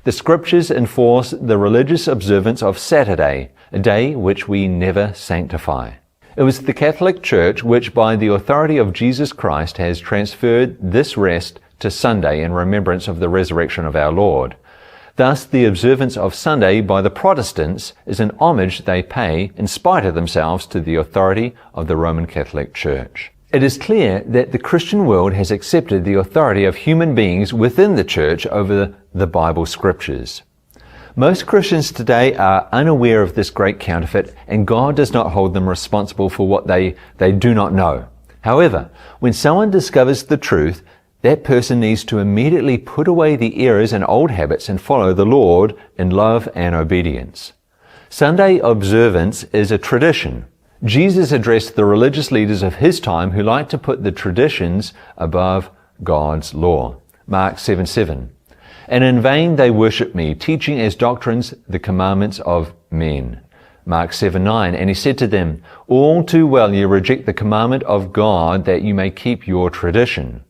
The scriptures enforce the religious observance of Saturday, a day which we never sanctify. It was the Catholic Church which, by the authority of Jesus Christ, has transferred this rest to Sunday in remembrance of the resurrection of our Lord. Thus, the observance of Sunday by the Protestants is an homage they pay, in spite of themselves, to the authority of the Roman Catholic Church. It is clear that the Christian world has accepted the authority of human beings within the Church over the Bible Scriptures. Most Christians today are unaware of this great counterfeit, and God does not hold them responsible for what they do not know. However, when someone discovers the truth, that person needs to immediately put away the errors and old habits and follow the Lord in love and obedience. Sunday observance is a tradition. Jesus addressed the religious leaders of his time who liked to put the traditions above God's law. Mark 7:7. And in vain they worship me, teaching as doctrines the commandments of men. Mark 7:9. And he said to them, all too well you reject the commandment of God that you may keep your tradition.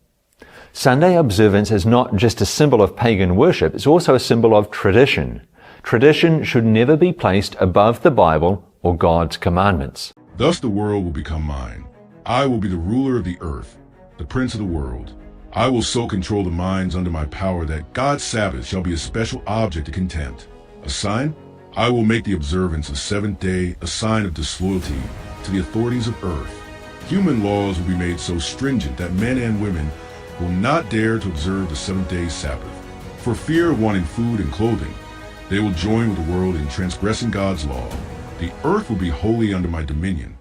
Sunday observance is not just a symbol of pagan worship, it's also a symbol of tradition. Tradition should never be placed above the Bible or God's commandments. Thus the world will become mine. I will be the ruler of the earth, the prince of the world. I will so control the minds under my power that God's Sabbath shall be a special object of contempt. A sign? I will make the observance of seventh day a sign of disloyalty to the authorities of earth. Human laws will be made so stringent that men and women will not dare to observe the seventh day Sabbath. For fear of wanting food and clothing, they will join with the world in transgressing God's law. The earth will be wholly under my dominion.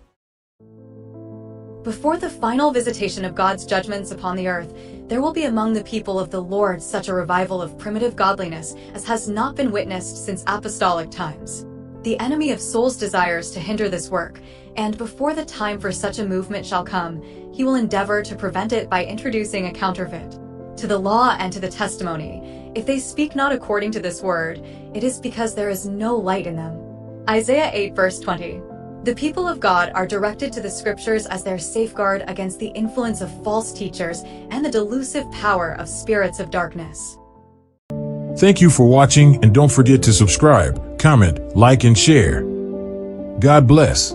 Before the final visitation of God's judgments upon the earth, there will be among the people of the Lord such a revival of primitive godliness as has not been witnessed since apostolic times. The enemy of souls desires to hinder this work, and before the time for such a movement shall come, he will endeavor to prevent it by introducing a counterfeit. To the law and to the testimony, if they speak not according to this word, it is because there is no light in them. Isaiah 8 verse 20. The people of God are directed to the scriptures as their safeguard against the influence of false teachers and the delusive power of spirits of darkness. Thank you for watching, and don't forget to subscribe, comment, like, and share. God bless.